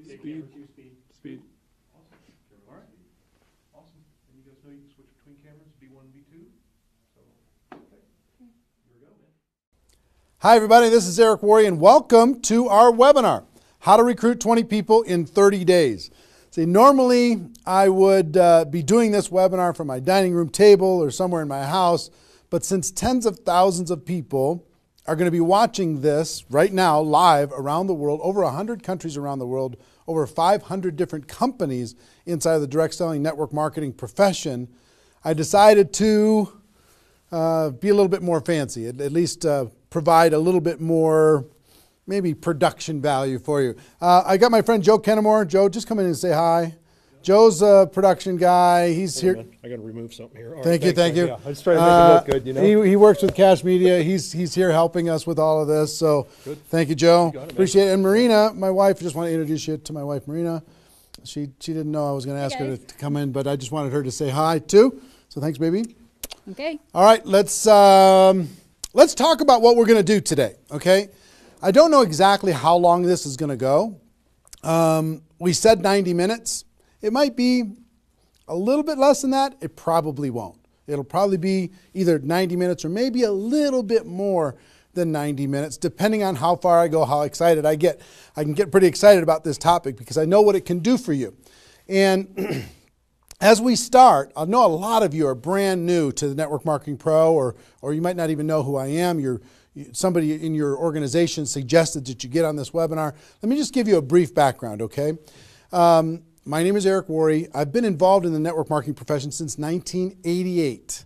Speed. Speed. Awesome. All right. Awesome. And you guys know you can switch between cameras, B1 and B2. So, okay. Here we go, man. Hi, everybody. This is Eric Worre, and welcome to our webinar, How to Recruit 20 People in 30 Days. See, normally I would be doing this webinar from my dining room table or somewhere in my house, but since tens of thousands of people are going to be watching this right now live around the world, over 100 countries around the world, over 500 different companies inside of the direct selling network marketing profession, I decided to be a little bit more fancy, at least provide a little bit more maybe production value for you. I got my friend Joe Kennemore. Joe, just come in and say hi. Joe's a production guy. He's here. I got to remove something here. Thank you. Yeah, I just trying to make it look good, you know. He works with Cash Media. He's here helping us with all of this. So good. Thank you, Joe. You Appreciate it. And Marina, my wife, just want to introduce you to my wife, Marina. She didn't know I was going to ask her to come in, but I just wanted her to say hi too. So thanks, baby. Okay. All right, let's talk about what we're going to do today. Okay, I don't know exactly how long this is going to go. We said 90 minutes. It might be a little bit less than that. It probably won't. It'll probably be either 90 minutes or maybe a little bit more than 90 minutes, depending on how far I go, how excited I get. I can get pretty excited about this topic because I know what it can do for you. And as we start, I know a lot of you are brand new to the Network Marketing Pro, or you might not even know who I am. Somebody in your organization suggested that you get on this webinar. Let me just give you a brief background, okay? My name is Eric Worre. I've been involved in the network marketing profession since 1988.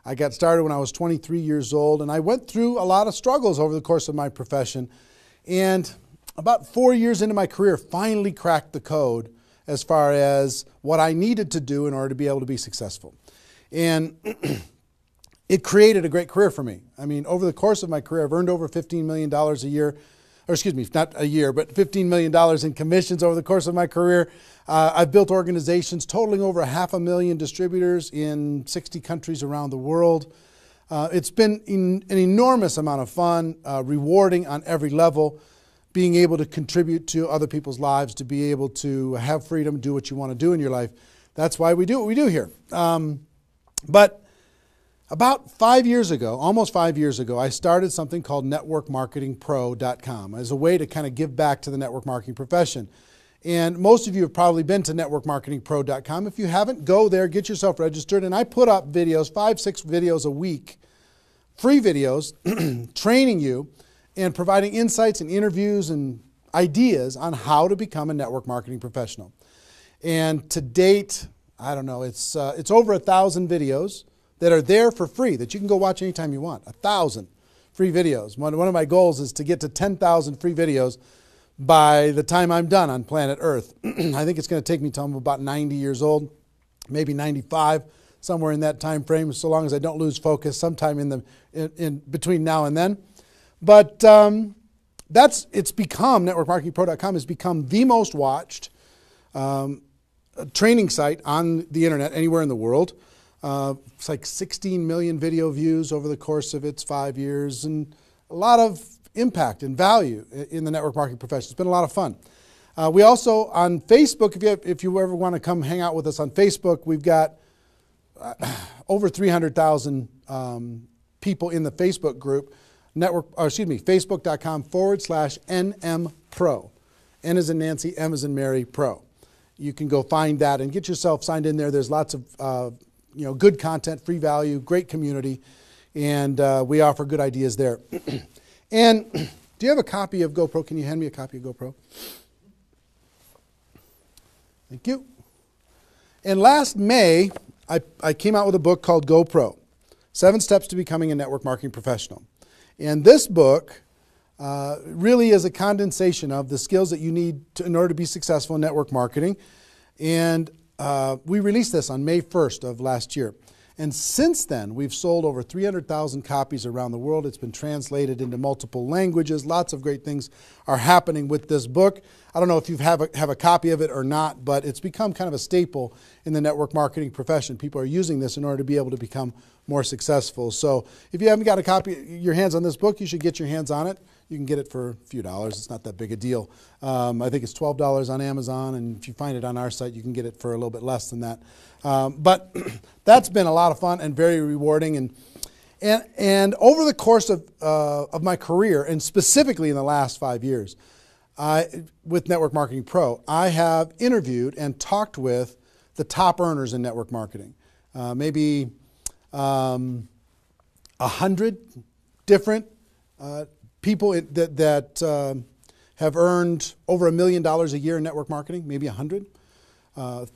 I got started when I was 23 years old, and I went through a lot of struggles over the course of my profession. And about 4 years into my career, finally cracked the code as far as what I needed to do in order to be able to be successful. And it created a great career for me. I mean, over the course of my career, I've earned over $15 million a year, or excuse me, not a year, but $15 million in commissions over the course of my career. I've built organizations totaling over 500,000 distributors in 60 countries around the world. It's been an enormous amount of fun, rewarding on every level, being able to contribute to other people's lives, to be able to have freedom, do what you want to do in your life. That's why we do what we do here. But about 5 years ago, almost 5 years ago, I started something called networkmarketingpro.com as a way to kind of give back to the network marketing profession. And most of you have probably been to networkmarketingpro.com. If you haven't, go there, get yourself registered. And I put up videos, 5-6 videos a week, free videos, training you and providing insights and interviews and ideas on how to become a network marketing professional. And to date, I don't know, it's over 1,000 videos that are there for free that you can go watch anytime you want. 1,000 free videos. One of my goals is to get to 10,000 free videos by the time I'm done on planet Earth. I think it's going to take me till I'm about 90 years old, maybe 95, somewhere in that time frame, so long as I don't lose focus sometime in between now and then. But it's become, networkmarketingpro.com has become the most watched training site on the internet anywhere in the world. It's like 16 million video views over the course of its 5 years, and a lot of impact and value in the network marketing profession. It's been a lot of fun. We also, on Facebook, if you ever want to come hang out with us on Facebook, we've got over 300,000 people in the Facebook group, facebook.com/NMPro. N as in Nancy, M as in Mary, Pro. You can go find that and get yourself signed in there. There's lots of good content, free value, great community, and we offer good ideas there. And do you have a copy of GoPro? Can you hand me a copy of GoPro? Thank you. And last May, I came out with a book called GoPro, 7 Steps to Becoming a Network Marketing Professional. And this book really is a condensation of the skills that you need in order to be successful in network marketing. And we released this on May 1st of last year. And since then, we've sold over 300,000 copies around the world. It's been translated into multiple languages. Lots of great things are happening with this book. I don't know if you have a copy of it or not, but it's become kind of a staple in the network marketing profession. People are using this in order to be able to become more successful. So if you haven't got a copy, your hands on this book, you should get your hands on it. You can get it for a few dollars. It's not that big a deal. I think it's $12 on Amazon, and if you find it on our site, you can get it for a little bit less than that. But that's been a lot of fun and very rewarding. And over the course of my career, and specifically in the last 5 years, with Network Marketing Pro, I have interviewed and talked with the top earners in network marketing. Maybe 100 different people that have earned over $1 million a year in network marketing, maybe 100.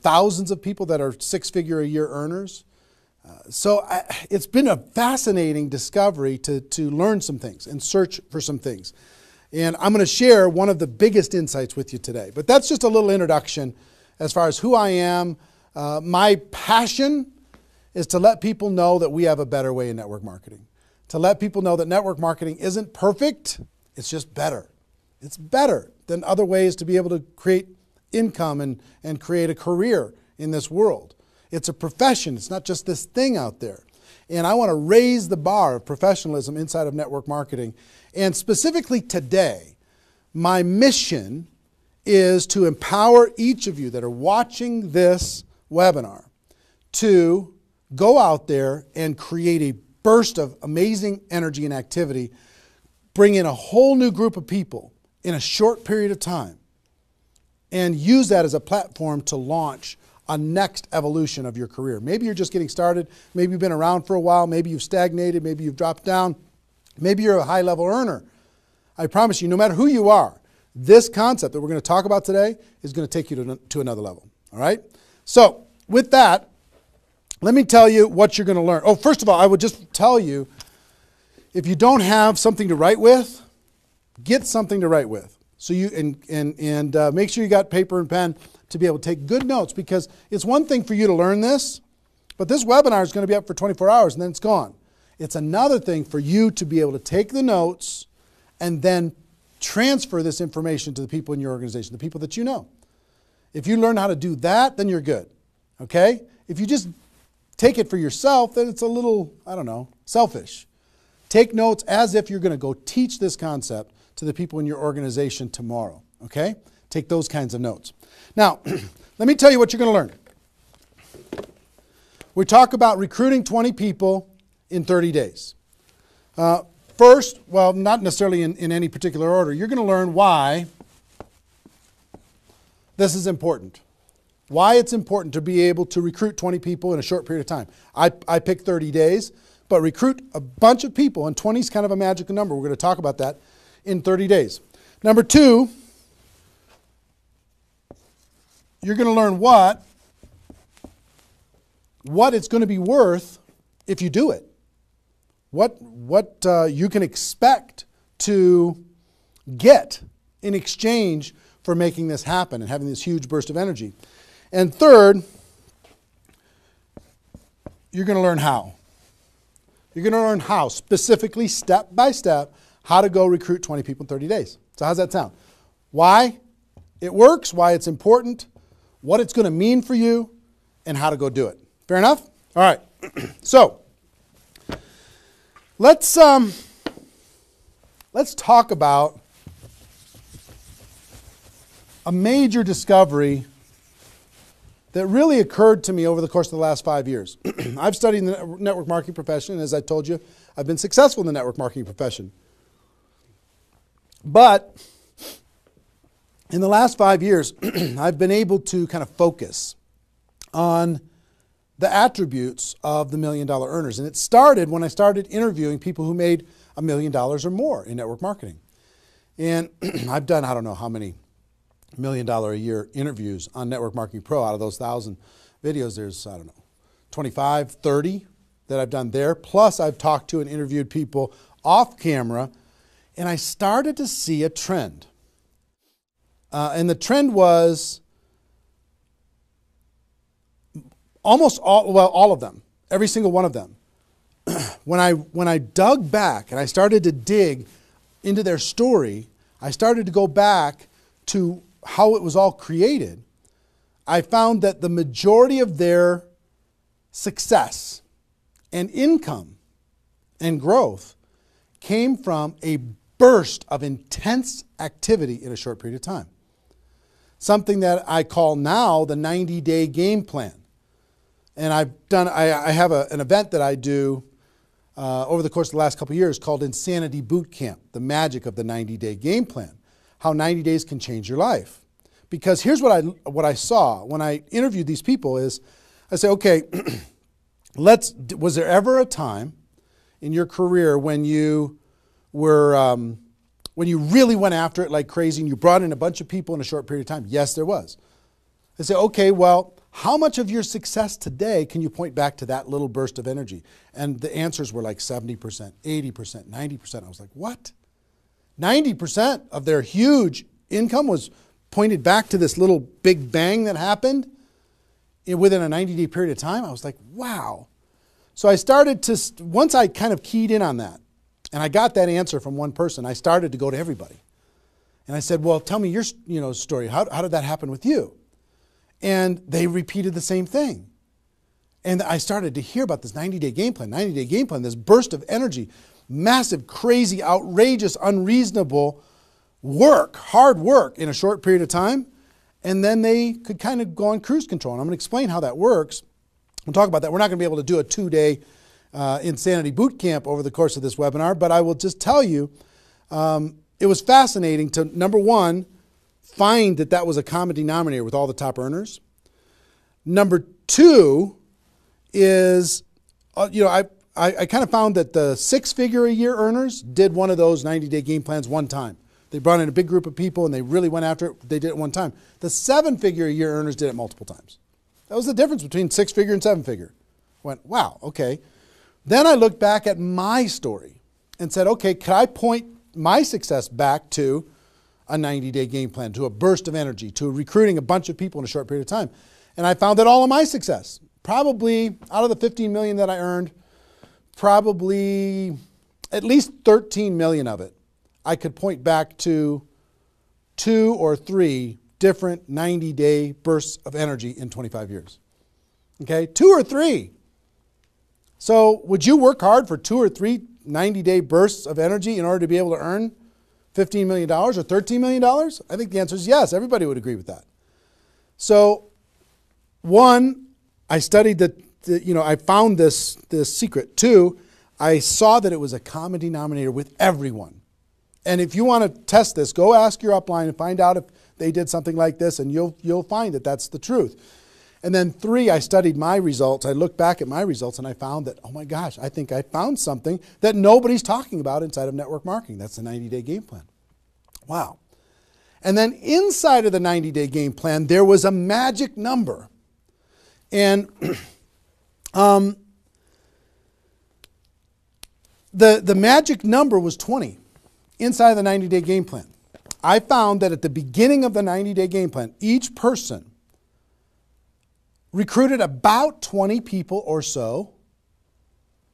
Thousands of people that are six-figure-a-year earners. So it's been a fascinating discovery to learn some things and search for some things. And I'm going to share one of the biggest insights with you today. But that's just a little introduction as far as who I am. My passion is to let people know that we have a better way in network marketing. To let people know that network marketing isn't perfect, it's just better. It's better than other ways to be able to create income and create a career in this world. It's a profession. It's not just this thing out there. And I want to raise the bar of professionalism inside of network marketing. And specifically today, my mission is to empower each of you that are watching this webinar to go out there and create a burst of amazing energy and activity, bring in a whole new group of people in a short period of time, and use that as a platform to launch a next evolution of your career. Maybe you're just getting started. Maybe you've been around for a while. Maybe you've stagnated. Maybe you've dropped down. Maybe you're a high-level earner. I promise you, no matter who you are, this concept that we're going to talk about today is going to take you to another level. All right? So with that, let me tell you what you're going to learn. Oh, first of all, I would just tell you, if you don't have something to write with, get something to write with. So you and make sure you got paper and pen to be able to take good notes, because it's one thing for you to learn this, but this webinar is going to be up for 24 hours and then it's gone. It's another thing for you to be able to take the notes and then transfer this information to the people in your organization, the people that you know. If you learn how to do that, then you're good. Okay? If you just take it for yourself, then it's a little, I don't know, selfish. Take notes as if you're going to go teach this concept to the people in your organization tomorrow. Okay? Take those kinds of notes. Now, let me tell you what you're going to learn. We talk about recruiting 20 people in 30 days. First, well, not necessarily in any particular order, you're going to learn why this is important. Why it's important to be able to recruit 20 people in a short period of time. I picked 30 days, but recruit a bunch of people, and 20 is kind of a magical number. We're going to talk about that in 30 days. Number two, you're going to learn what it's going to be worth if you do it. What you can expect to get in exchange for making this happen and having this huge burst of energy. And third, you're going to learn how. You're going to learn how, specifically, step by step, how to go recruit 20 people in 30 days. So how's that sound? Why it works, why it's important, what it's going to mean for you, and how to go do it. Fair enough? All right. So let's talk about a major discovery that really occurred to me over the course of the last 5 years. I've studied the network marketing profession, and as I told you, I've been successful in the network marketing profession. But in the last 5 years, I've been able to kind of focus on the attributes of the $1 million earners. And it started when I started interviewing people who made $1 million or more in network marketing. And I've done, I don't know how many $1 million a year interviews on Network Marketing Pro. Out of those 1,000 videos, there's, I don't know, 25, 30 that I've done there. Plus, I've talked to and interviewed people off camera, and I started to see a trend. And the trend was almost all of them, every single one of them. When I dug back and I started to dig into their story, I started to go back to how it was all created. I found that the majority of their success and income and growth came from a burst of intense activity in a short period of time. Something that I call now the 90-day game plan. And I have an event that I do over the course of the last couple of years called Insanity Boot Camp, the magic of the 90-day game plan, how 90 days can change your life. Because here's what I saw when I interviewed these people is, I say, okay, was there ever a time in your career when you were, when you really went after it like crazy and you brought in a bunch of people in a short period of time? Yes, there was. I say, okay, well, how much of your success today can you point back to that little burst of energy? And the answers were like 70%, 80%, 90%. I was like, what? 90% of their huge income was pointed back to this little big bang that happened within a 90-day period of time. I was like, wow. So I started to, once I kind of keyed in on that, and I got that answer from one person, I started to go to everybody. And I said, well, tell me your story. How did that happen with you? And they repeated the same thing. And I started to hear about this 90-day game plan, this burst of energy, massive, crazy, outrageous, unreasonable work, hard work in a short period of time. And then they could kind of go on cruise control. And I'm going to explain how that works. We'll talk about that. We're not going to be able to do a 2-day Insanity Boot Camp over the course of this webinar, but I will just tell you, it was fascinating to, number one, find that was a common denominator with all the top earners. Number two is, I kind of found that the 6-figure-a-year earners did one of those 90-day game plans one time. They brought in a big group of people and they really went after it. They did it one time. The 7-figure-a-year earners did it multiple times. That was the difference between 6-figure and 7-figure. Went, wow, okay. Then I looked back at my story and said, okay, could I point my success back to a 90-day game plan, to a burst of energy, to recruiting a bunch of people in a short period of time? And I found that all of my success, probably out of the 15 million that I earned, probably at least 13 million of it, I could point back to 2 or 3 different 90-day bursts of energy in 25 years. Okay, 2 or 3. So would you work hard for 2 or 3 90-day bursts of energy in order to be able to earn $15 million or $13 million? I think the answer is yes. Everybody would agree with that. So, one, I studied I found this secret. 2, I saw that it was a common denominator with everyone. And if you want to test this, go ask your upline and find out if they did something like this, and you'll find that that's the truth. And then 3, I studied my results. I looked back at my results and I found that, oh my gosh, I think I found something that nobody's talking about inside of network marketing. That's the 90-day game plan. Wow. And then inside of the 90-day game plan, there was a magic number. And the magic number was 20 inside of the 90-day game plan. I found that at the beginning of the 90-day game plan, each person recruited about 20 people or so,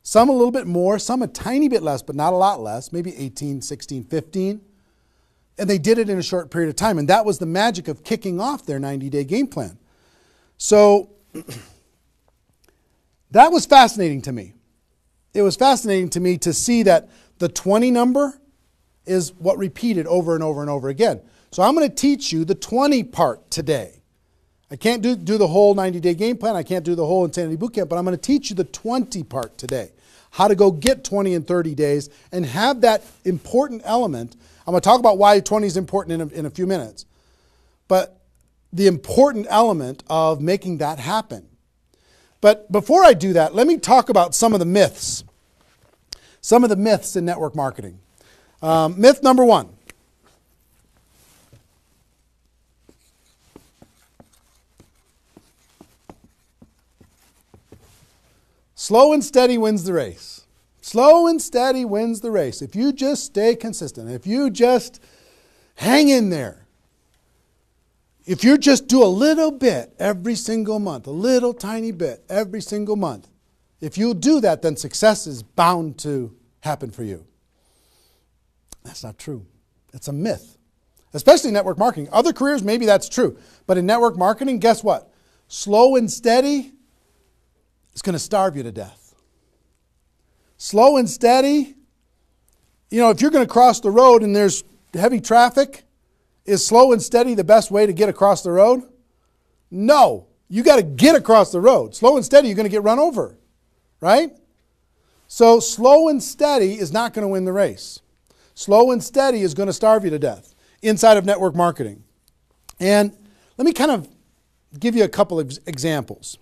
some a little bit more, some a tiny bit less, but not a lot less, maybe 18, 16, 15. And they did it in a short period of time. And that was the magic of kicking off their 90-day game plan. So that was fascinating to me. It was fascinating to me to see that the 20 number is what repeated over and over and over again. So I'm going to teach you the 20 part today. I can't do the whole 90-day game plan. I can't do the whole Insanity Bootcamp, but I'm going to teach you the 20 part today. How to go get 20 in 30 days and have that important element. I'm going to talk about why 20 is important in a few minutes. But the important element of making that happen. But before I do that, let me talk about some of the myths. Some of the myths in network marketing. Myth number 1. Slow and steady wins the race. Slow and steady wins the race. If you just stay consistent, if you just hang in there, if you just do a little bit every single month, a little tiny bit every single month, if you do that, then success is bound to happen for you. That's not true. It's a myth, especially in network marketing. Other careers, maybe that's true. But in network marketing, guess what? Slow and steady is going to starve you to death. Slow and steady if you're going to cross the road and there's heavy traffic, is slow and steady the best way to get across the road? No. You got to get across the road. Slow and steady, you're going to get run over, right? So slow and steady is not going to win the race. Slow and steady is going to starve you to death inside of network marketing. And let me kind of give you a couple of examples.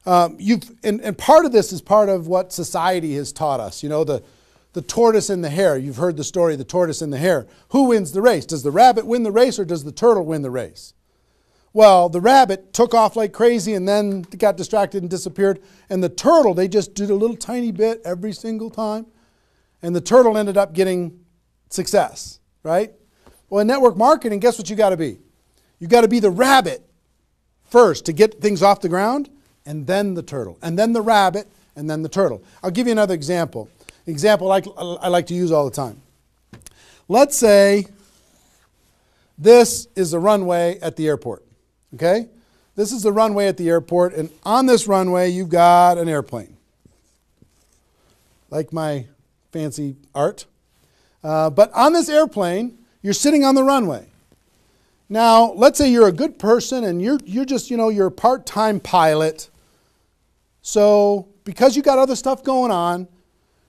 And part of this is part of what society has taught us. The tortoise and the hare. You've heard the story of the tortoise and the hare. Who wins the race? Does the rabbit win the race or does the turtle win the race? Well, the rabbit took off like crazy and then got distracted and disappeared. And the turtle, they just did a little tiny bit every single time. And the turtle ended up getting success, right? Well, in network marketing, guess what you got to be? You got to be the rabbit first to get things off the ground, and then the turtle, and then the rabbit, and then the turtle. I'll give you another example. Example I like to use all the time. Let's say this is the runway at the airport. Okay? This is the runway at the airport, and on this runway you've got an airplane. Like my fancy art. But on this airplane, you're sitting on the runway. Now, let's say you're a good person and you're just, you're a part-time pilot. So, because you got other stuff going on,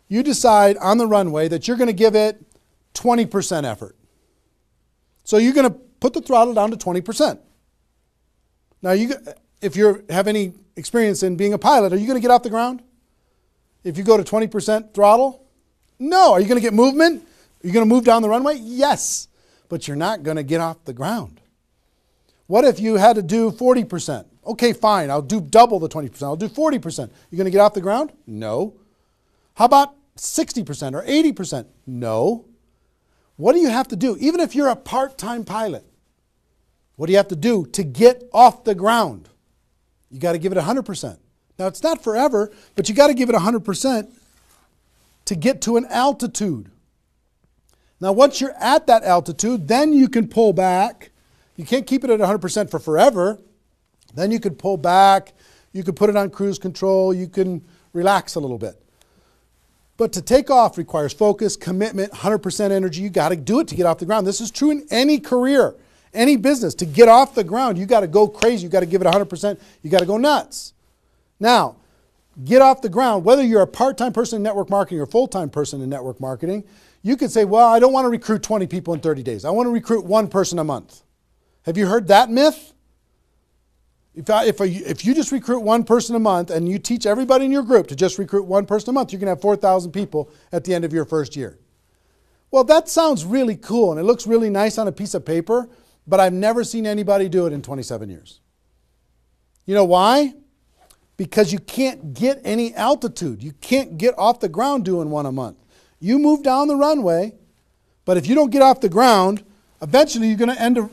you decide on the runway that you're going to give it 20% effort. So you're going to put the throttle down to 20%. Now, if you have any experience in being a pilot, are you going to get off the ground? If you go to 20% throttle? No. Are you going to get movement? Are you going to move down the runway? Yes. But you're not going to get off the ground. What if you had to do 40%? Okay, fine. I'll do double the 20%. I'll do 40%. You going to get off the ground? No. How about 60% or 80%? No. What do you have to do? Even if you're a part-time pilot, what do you have to do to get off the ground? You got to give it 100%. Now, it's not forever, but you got to give it 100% to get to an altitude. Now, once you're at that altitude, then you can pull back. You can't keep it at 100% for forever. Then you could pull back. You could put it on cruise control. You can relax a little bit. But to take off requires focus, commitment, 100% energy. You got to do it to get off the ground. This is true in any career, any business. To get off the ground, you got to go crazy. You got to give it 100%. You got to go nuts. Now, get off the ground. Whether you're a part-time person in network marketing or a full-time person in network marketing, you could say, well, I don't want to recruit 20 people in 30 days. I want to recruit one person a month. Have you heard that myth? If you just recruit one person a month and you teach everybody in your group to just recruit one person a month, you're going to have 4,000 people at the end of your first year. Well, that sounds really cool and it looks really nice on a piece of paper, but I've never seen anybody do it in 27 years. You know why? Because you can't get any altitude. You can't get off the ground doing one a month. You move down the runway, but if you don't get off the ground, eventually you're going to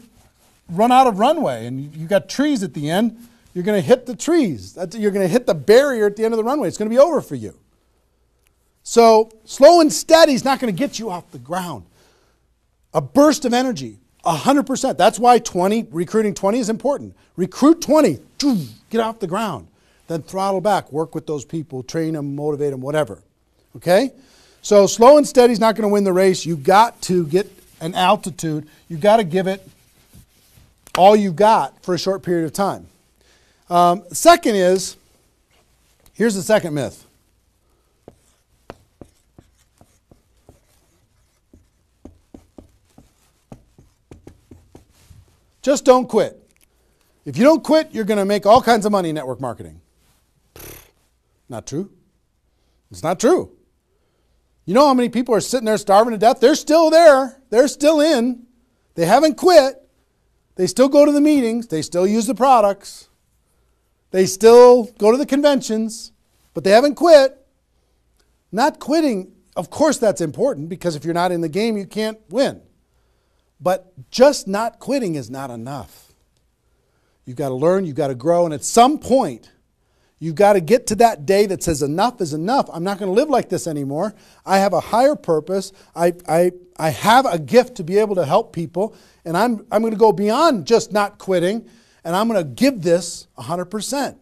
run out of runway, and you got trees at the end. You're going to hit the trees. You're going to hit the barrier at the end of the runway. It's going to be over for you. So slow and steady is not going to get you off the ground. A burst of energy, 100%. That's why recruiting 20 is important. Recruit 20, get off the ground. Then throttle back, work with those people, train them, motivate them, whatever. Okay? So slow and steady is not going to win the race. You got to get an altitude. You got to give it all you got for a short period of time. Second is, here's the second myth. Just don't quit. If you don't quit, you're going to make all kinds of money in network marketing. Not true. It's not true. You know how many people are sitting there starving to death? They're still there. They're still in. They haven't quit. They still go to the meetings. They still use the products. They still go to the conventions, but they haven't quit. Not quitting, of course that's important because if you're not in the game, you can't win. But just not quitting is not enough. You've got to learn, you've got to grow, and at some point, you've got to get to that day that says enough is enough. I'm not going to live like this anymore. I have a higher purpose. I have a gift to be able to help people, and I'm going to go beyond just not quitting, and I'm going to give this 100%.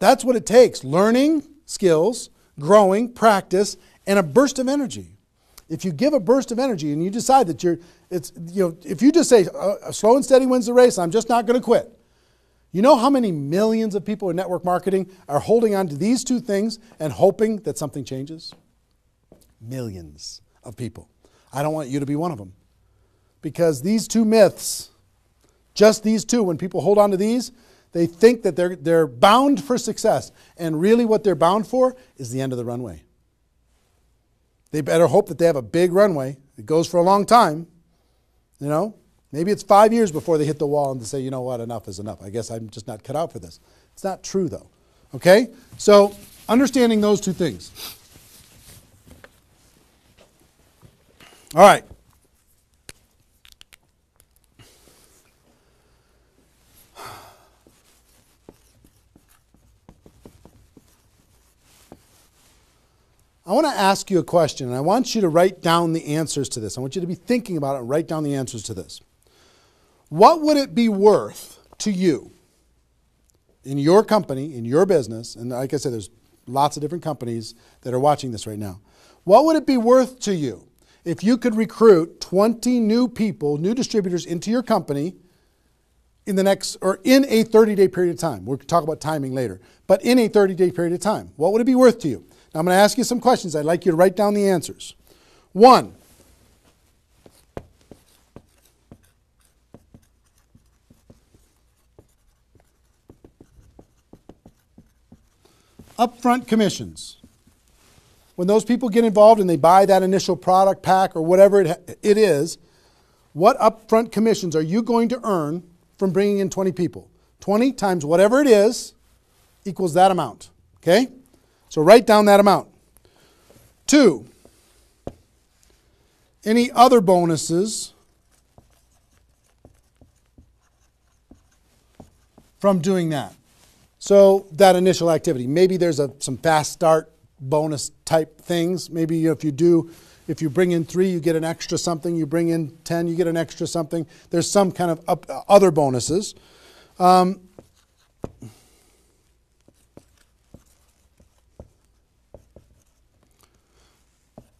That's what it takes. Learning skills, growing, practice, and a burst of energy. If you give a burst of energy and you decide that if you just say, slow and steady wins the race, I'm just not going to quit. You know how many millions of people in network marketing are holding on to these two things and hoping that something changes? Millions of people. I don't want you to be one of them. Because these two myths, just these two, when people hold on to these, they think that they're bound for success. And really what they're bound for is the end of the runway. They better hope that they have a big runway. It goes for a long time. You know, maybe it's 5 years before they hit the wall and they say, you know what, enough is enough. I guess I'm just not cut out for this. It's not true though. Okay? So understanding those two things. All right. I want to ask you a question, and I want you to write down the answers to this. I want you to be thinking about it and write down the answers to this. What would it be worth to you in your company, in your business, and like I said, there's lots of different companies that are watching this right now. What would it be worth to you if you could recruit 20 new people, new distributors into your company in a 30-day period of time? We'll talk about timing later, but in a 30-day period of time. What would it be worth to you? Now, I'm going to ask you some questions. I'd like you to write down the answers. 1, upfront commissions. When those people get involved and they buy that initial product pack or whatever it is, what upfront commissions are you going to earn from bringing in 20 people? 20 times whatever it is equals that amount. Okay? So write down that amount. 2, any other bonuses from doing that? So that initial activity. Maybe there's some fast start bonus type things. Maybe if you bring in 3, you get an extra something. You bring in 10, you get an extra something. There's some kind of other bonuses.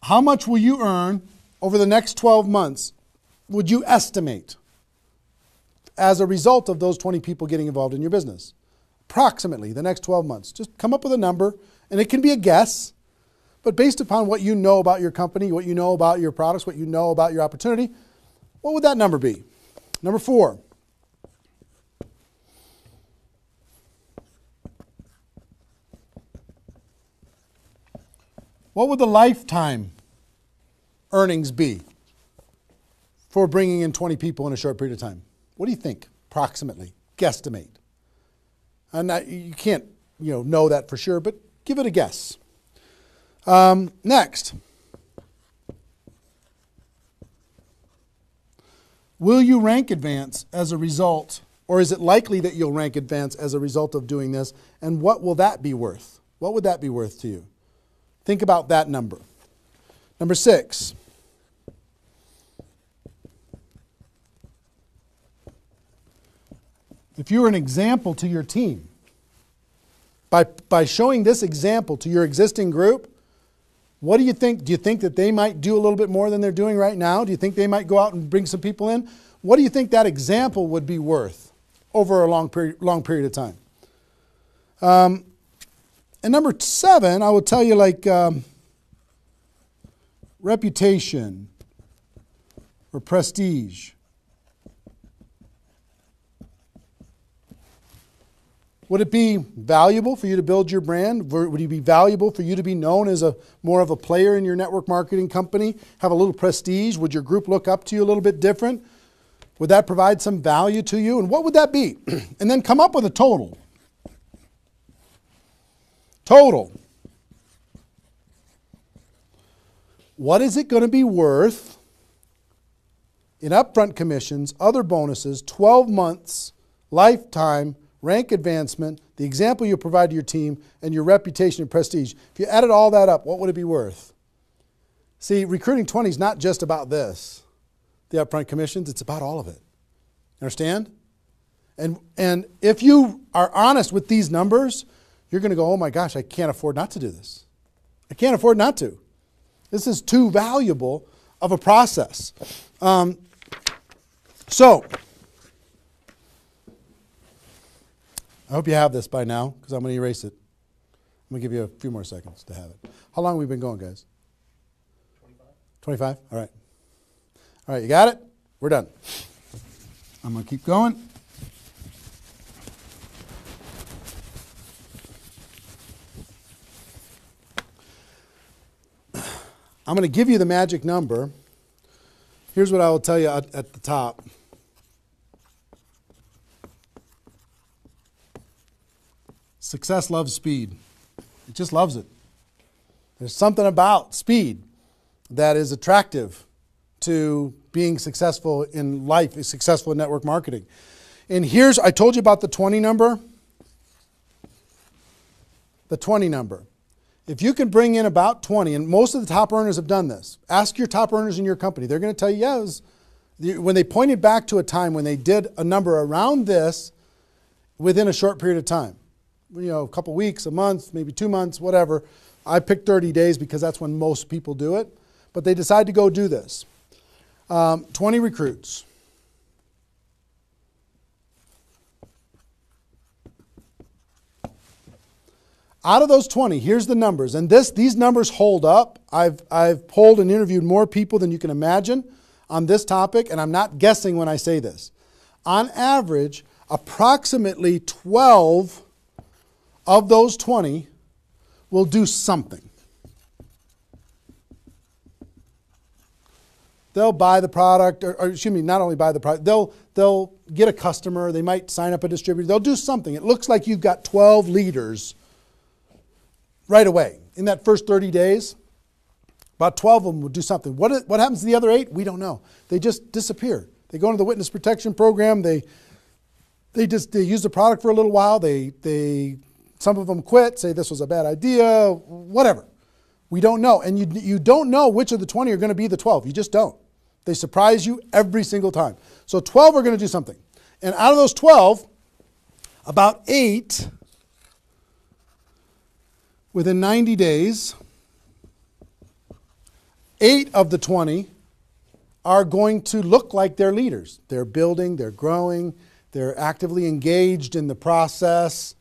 How much will you earn over the next 12 months, would you estimate, as a result of those 20 people getting involved in your business? Approximately the next 12 months. Just come up with a number, and it can be a guess, but based upon what you know about your company, what you know about your products, what you know about your opportunity, what would that number be? Number 4. What would the lifetime earnings be for bringing in 20 people in a short period of time? What do you think, approximately? Guesstimate. And you can't know that for sure, but give it a guess. Next. Will you rank advance as a result, or is it likely that you'll rank advance as a result of doing this? And what will that be worth? What would that be worth to you? Think about that number. Number 6. If you were an example to your team, by showing this example to your existing group, what do you think? Do you think that they might do a little bit more than they're doing right now? Do you think they might go out and bring some people in? What do you think that example would be worth over a long period of time? And number 7, I will tell you, like reputation or prestige. Would it be valuable for you to build your brand? Would it be valuable for you to be known as more of a player in your network marketing company? Have a little prestige? Would your group look up to you a little bit different? Would that provide some value to you? And what would that be? And then come up with a total. Total. What is it going to be worth in upfront commissions, other bonuses, 12 months, lifetime, rank advancement, the example you provide to your team, and your reputation and prestige? If you added all that up, what would it be worth? See, recruiting 20 is not just about this, the upfront commissions. It's about all of it. Understand? And if you are honest with these numbers, you're going to go, oh my gosh, I can't afford not to do this. I can't afford not to. This is too valuable of a process. So, I hope you have this by now, because I'm going to erase it. I'm going to give you a few more seconds to have it. How long have we been going, guys? 25? All right. All right, you got it? We're done. I'm going to keep going. I'm going to give you the magic number. Here's what I will tell you at the top. Success loves speed. It just loves it. There's something about speed that is attractive to being successful in life, successful in network marketing. And here's, I told you about the 20 number. The 20 number. If you can bring in about 20, and most of the top earners have done this. Ask your top earners in your company. They're going to tell you, yes. When they pointed back to a time when they did a number around this within a short period of time. You know, a couple weeks, a month, maybe 2 months, whatever. I picked 30 days because that's when most people do it. But they decide to go do this. 20 recruits. Out of those 20, here's the numbers. And these numbers hold up. I've polled and interviewed more people than you can imagine on this topic, and I'm not guessing when I say this. On average, approximately 12 of those 20 will do something. They'll buy the product, or excuse me, not only buy the product, they'll get a customer, they might sign up a distributor, they'll do something. It looks like you've got 12 leaders right away. In that first 30 days, about 12 of them will do something. What happens to the other 8? We don't know. They just disappear. They go into the witness protection program, they use the product for a little while, some of them quit, say this was a bad idea, whatever. We don't know. And you don't know which of the 20 are going to be the 12. You just don't. They surprise you every single time. So 12 are going to do something. And out of those 12, about 8, within 90 days, 8 of the 20 are going to look like they're leaders. They're building, they're growing, they're actively engaged in the process.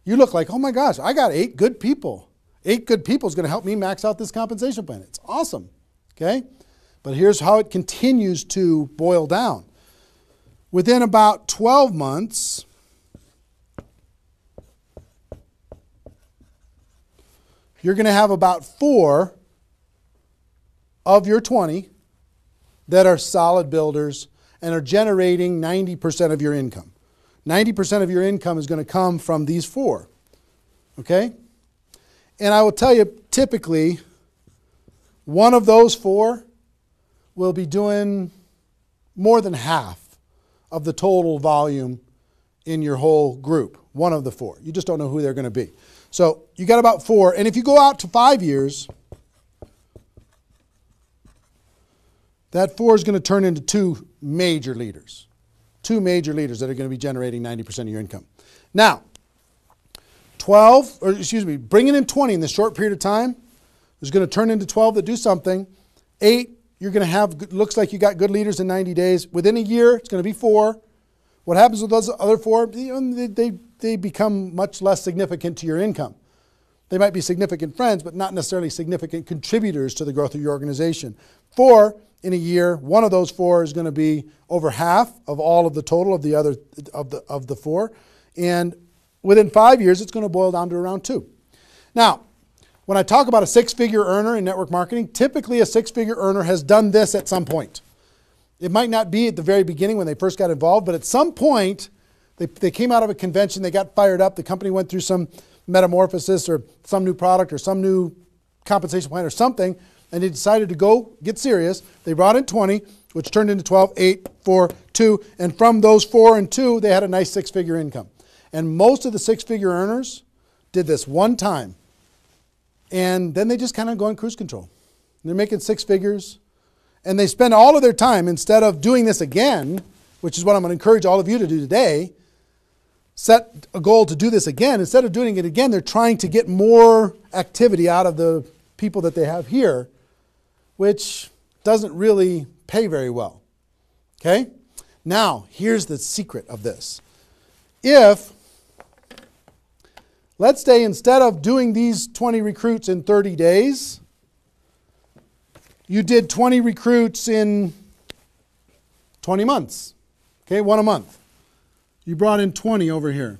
You look like, oh my gosh, I got 8 good people. 8 good people is going to help me max out this compensation plan. It's awesome. Okay? But here's how it continues to boil down. Within about 12 months, you're going to have about 4 of your 20 that are solid builders and are generating 90% of your income. 90% of your income is going to come from these 4. Okay? And I will tell you, typically, one of those 4 will be doing more than half of the total volume in your whole group. One of the 4. You just don't know who they're going to be. So you got about 4. And if you go out to 5 years, that 4 is going to turn into 2 major leaders. 2 major leaders that are going to be generating 90% of your income. Now, bringing in 20 in this short period of time is going to turn into 12 that do something. 8, you're going to have, looks like you got good leaders in 90 days. Within a year, it's going to be 4. What happens with those other 4? They become much less significant to your income. They might be significant friends, but not necessarily significant contributors to the growth of your organization. 4 in a year, one of those 4 is going to be over half of all of the total of the other of the 4, and within 5 years, it's going to boil down to around 2. Now, when I talk about a 6-figure earner in network marketing, typically a 6-figure earner has done this at some point. It might not be at the very beginning when they first got involved, but at some point, they came out of a convention, they got fired up, the company went through some metamorphosis or some new product or some new compensation plan or something, and they decided to go get serious. They brought in 20, which turned into 12, 8, 4, 2, and from those 4 and 2, they had a nice 6-figure income. And most of the 6-figure earners did this one time, and then they just kind of go in cruise control. They're making 6 figures, and they spend all of their time, instead of doing this again, which is what I'm going to encourage all of you to do today, set a goal to do this again. Instead of doing it again, they're trying to get more activity out of the people that they have here which doesn't really pay very well. Okay? Now, here's the secret of this. If, let's say instead of doing these 20 recruits in 30 days, you did 20 recruits in 20 months. Okay, one a month. You brought in 20 over here.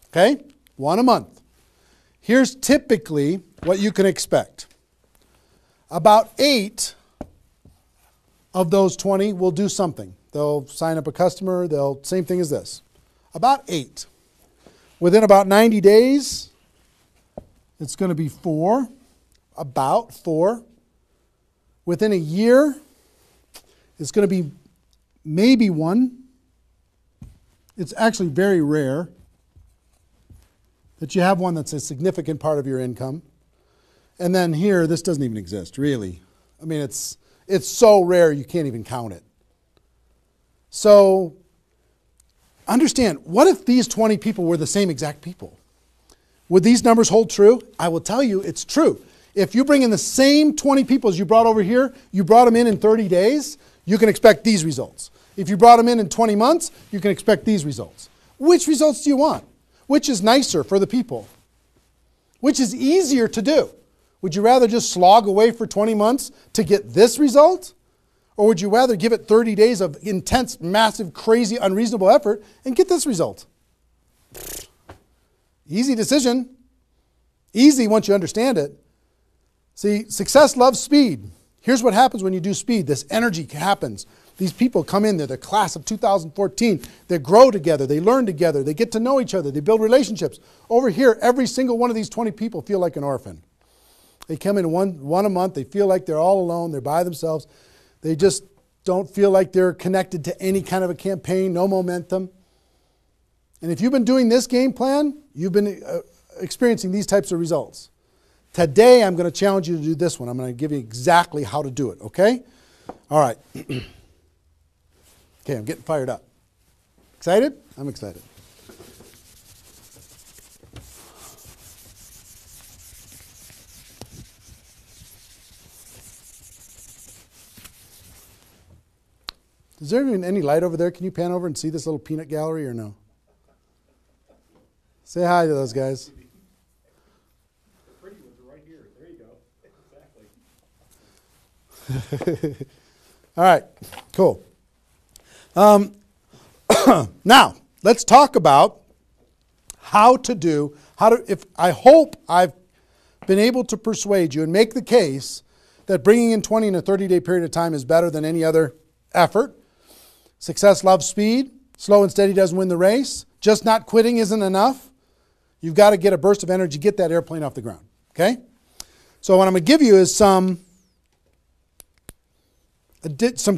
Okay, one a month. Here's typically what you can expect. About 8 of those 20 will do something. They'll sign up a customer, same thing as this. About 8. Within about 90 days, it's going to be 4. About 4. Within a year, it's going to be maybe 1. It's actually very rare that you have one that's a significant part of your income. And then here, this doesn't even exist, really. I mean, it's so rare you can't even count it. So understand, what if these 20 people were the same exact people? Would these numbers hold true? I will tell you it's true. If you bring in the same 20 people as you brought over here, you brought them in 30 days, you can expect these results. If you brought them in 20 months, you can expect these results. Which results do you want? Which is nicer for the people? Which is easier to do? Would you rather just slog away for 20 months to get this result? Or would you rather give it 30 days of intense, massive, crazy, unreasonable effort and get this result? Easy decision. Easy once you understand it. See, success loves speed. Here's what happens when you do speed. This energy happens. These people come in, they're the class of 2014. They grow together, they learn together, they get to know each other, they build relationships. Over here, every single one of these 20 people feel like an orphan. They come in one a month, they feel like they're all alone, they're by themselves. They just don't feel like they're connected to any kind of a campaign, no momentum. And if you've been doing this game plan, you've been experiencing these types of results. Today, I'm going to challenge you to do this one. I'm going to give you exactly how to do it, okay? All right. Okay, I'm getting fired up. Excited? I'm excited. Is there even any light over there? Can you pan over and see this little peanut gallery or no? Say hi to those guys. The pretty ones are right here. There you go. Exactly. All right, cool. Now, let's talk about I hope I've been able to persuade you and make the case that bringing in 20 in a 30-day period of time is better than any other effort. Success loves speed. Slow and steady doesn't win the race. Just not quitting isn't enough. You've got to get a burst of energy, get that airplane off the ground. Okay? So what I'm going to give you is some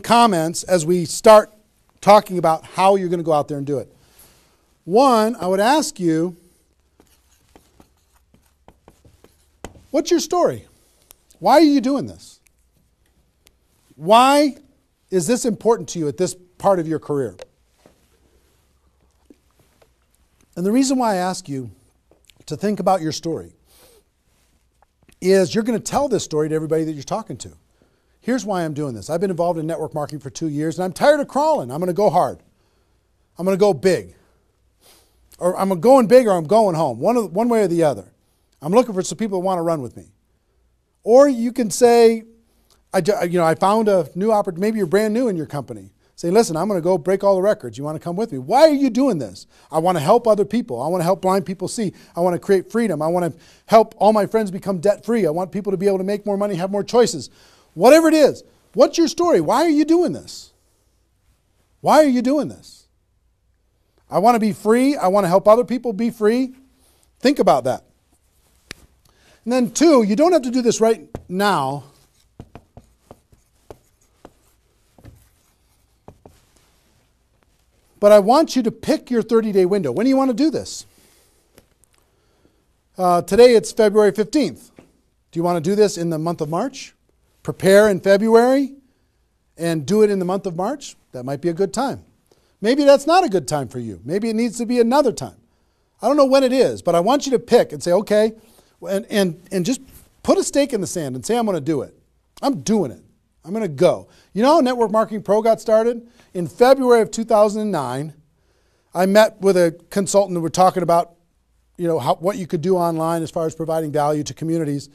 comments as we start talking about how you're going to go out there and do it. One, I would ask you, what's your story? Why are you doing this? Why is this important to you at this part of your career? And the reason why I ask you to think about your story is you're going to tell this story to everybody that you're talking to. Here's why I'm doing this. I've been involved in network marketing for 2 years, and I'm tired of crawling. I'm going to go hard. I'm going to go big. Or I'm going big or I'm going home, one way or the other. I'm looking for some people that want to run with me. Or you can say, I found a new opportunity. Maybe you're brand new in your company. Say, listen, I'm going to go break all the records. You want to come with me? Why are you doing this? I want to help other people. I want to help blind people see. I want to create freedom. I want to help all my friends become debt-free. I want people to be able to make more money, have more choices. Whatever it is, what's your story? Why are you doing this? Why are you doing this? I want to be free. I want to help other people be free. Think about that. And then 2, you don't have to do this right now. But I want you to pick your 30-day window. When do you want to do this? Today it's February 15th. Do you want to do this in the month of March? Prepare in February and do it in the month of March? That might be a good time. Maybe that's not a good time for you. Maybe it needs to be another time. I don't know when it is, but I want you to pick and say, okay, and just put a stake in the sand and say, I'm going to do it. I'm doing it. I'm going to go. You know how Network Marketing Pro got started? In February of 2009, I met with a consultant and we're talking about, what you could do online as far as providing value to communities.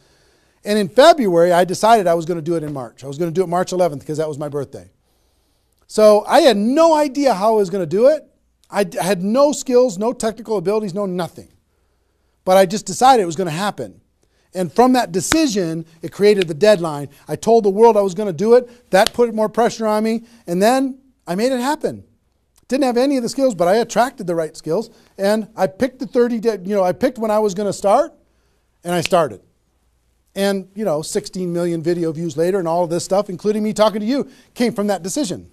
And in February, I decided I was going to do it in March. I was going to do it March 11th because that was my birthday. So I had no idea how I was going to do it. I had no skills, no technical abilities, no nothing. But I just decided it was going to happen. And from that decision, it created the deadline. I told the world I was going to do it. That put more pressure on me. And then I made it happen. Didn't have any of the skills, but I attracted the right skills. And I picked the 30 day, I picked when I was going to start, and I started. And, 16 million video views later and all of this stuff, including me talking to you, came from that decision.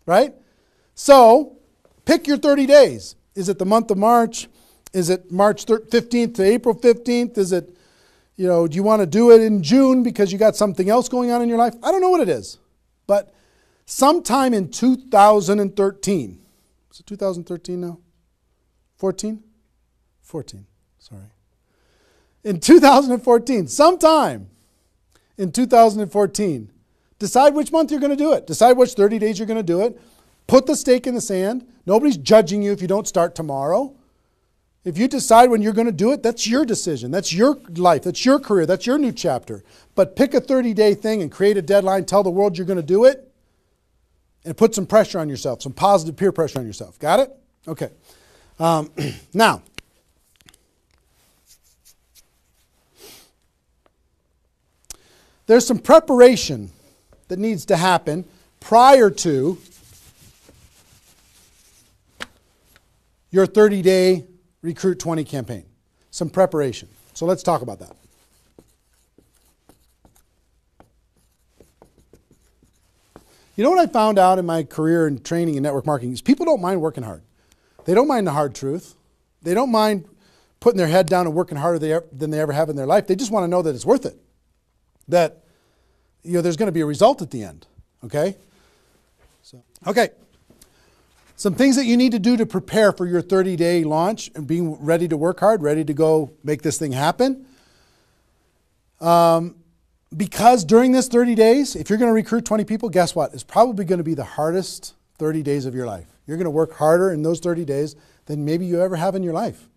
Right? So, pick your 30 days. Is it the month of March? Is it March 15th to April 15th? Is it, do you want to do it in June because you got something else going on in your life? I don't know what it is. But sometime in 2013, is it 2013 now? 14? 14, sorry. In 2014, sometime in 2014, decide which month you're going to do it. Decide which 30 days you're going to do it. Put the stake in the sand. Nobody's judging you if you don't start tomorrow. If you decide when you're going to do it, that's your decision. That's your life. That's your career. That's your new chapter. But pick a 30-day thing and create a deadline. Tell the world you're going to do it. And put some pressure on yourself. Some positive peer pressure on yourself. Got it? Okay. Now, there's some preparation that needs to happen prior to your 30-day Recruit 20 campaign. Some preparation. So let's talk about that. You know what I found out in my career in training in network marketing is people don't mind working hard. They don't mind the hard truth. They don't mind putting their head down and working harder than they ever have in their life. They just want to know that it's worth it. That there's going to be a result at the end. Okay? Okay. Some things that you need to do to prepare for your 30-day launch and being ready to work hard, ready to go make this thing happen. Because during this 30 days, if you're going to recruit 20 people, guess what? It's probably going to be the hardest 30 days of your life. You're going to work harder in those 30 days than maybe you ever have in your life.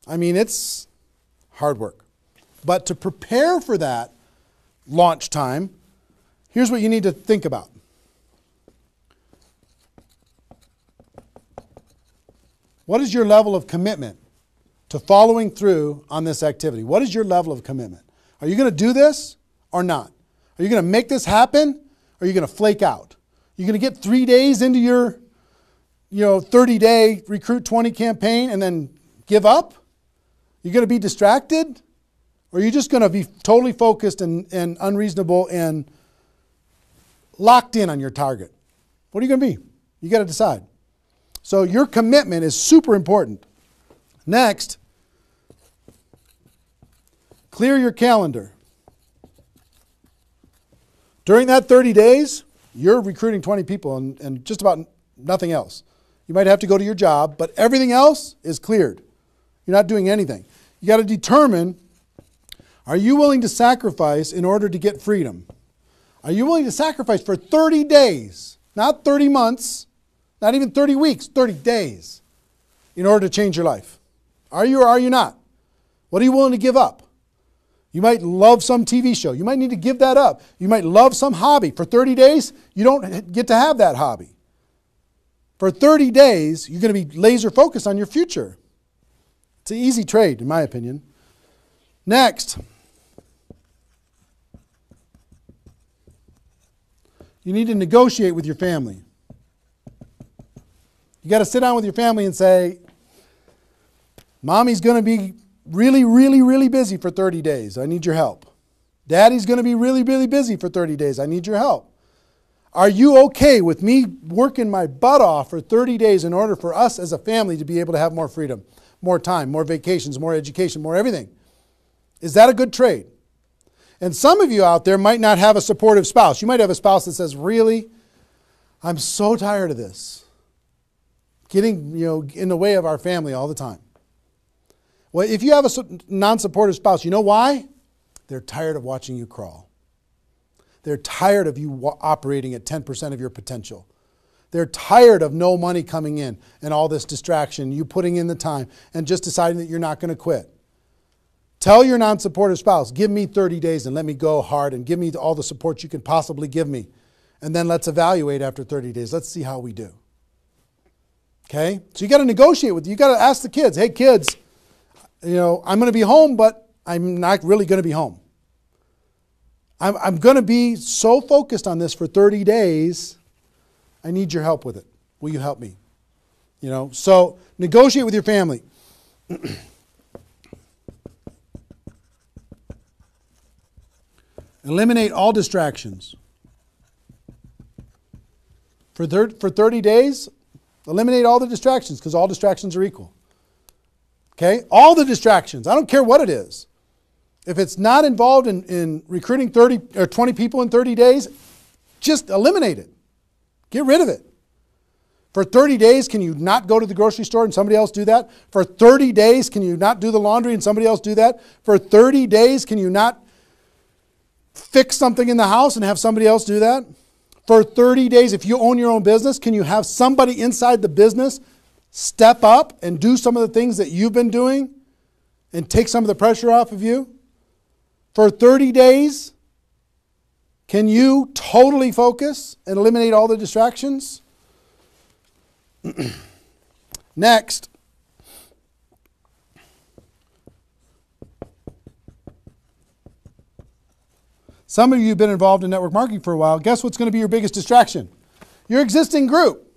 I mean, it's hard work. But to prepare for that launch time, here's what you need to think about. What is your level of commitment to following through on this activity? What is your level of commitment? Are you going to do this or not? Are you going to make this happen or are you going to flake out? You're going to get 3 days into your 30-day Recruit 20 campaign and then give up? You're going to be distracted? Or are you just going to be totally focused and unreasonable and locked in on your target? What are you going to be? You got to decide. So your commitment is super important. Next, clear your calendar. During that 30 days, you're recruiting 20 people and just about nothing else. You might have to go to your job, but everything else is cleared. You're not doing anything. You got to determine, are you willing to sacrifice in order to get freedom? Are you willing to sacrifice for 30 days, not 30 months, not even 30 weeks, 30 days in order to change your life? Are you or are you not? What are you willing to give up? You might love some TV show. You might need to give that up. You might love some hobby. For 30 days, you don't get to have that hobby. For 30 days, you're going to be laser focused on your future. It's an easy trade, in my opinion. Next, you need to negotiate with your family. You got to sit down with your family and say, Mommy's going to be really, really, really busy for 30 days. I need your help. Daddy's going to be really, really busy for 30 days. I need your help. Are you okay with me working my butt off for 30 days in order for us as a family to be able to have more freedom, more time, more vacations, more education, more everything? Is that a good trade? And some of you out there might not have a supportive spouse. You might have a spouse that says, really, I'm so tired of this. Getting in the way of our family all the time. Well, if you have a non-supportive spouse, you know why? They're tired of watching you crawl. They're tired of you operating at 10% of your potential. They're tired of no money coming in and all this distraction, you putting in the time and just deciding that you're not going to quit. Tell your non-supportive spouse, give me 30 days and let me go hard and give me all the support you can possibly give me. And then let's evaluate after 30 days. Let's see how we do. Okay? So you got to negotiate with, you got to ask the kids, hey kids, I'm going to be home, but I'm not really going to be home. I'm going to be so focused on this for 30 days. I need your help with it. Will you help me? So negotiate with your family. Eliminate all distractions. For 30 days, eliminate all the distractions because all distractions are equal. Okay? All the distractions. I don't care what it is. If it's not involved in recruiting 30 or 20 people in 30 days, just eliminate it. Get rid of it. For 30 days, can you not go to the grocery store and somebody else do that? For 30 days, can you not do the laundry and somebody else do that? For 30 days, can you not fix something in the house and have somebody else do that? For 30 days, if you own your own business, can you have somebody inside the business step up and do some of the things that you've been doing and take some of the pressure off of you? For 30 days, can you totally focus and eliminate all the distractions? Next. Some of you have been involved in network marketing for a while. Guess what's going to be your biggest distraction? Your existing group.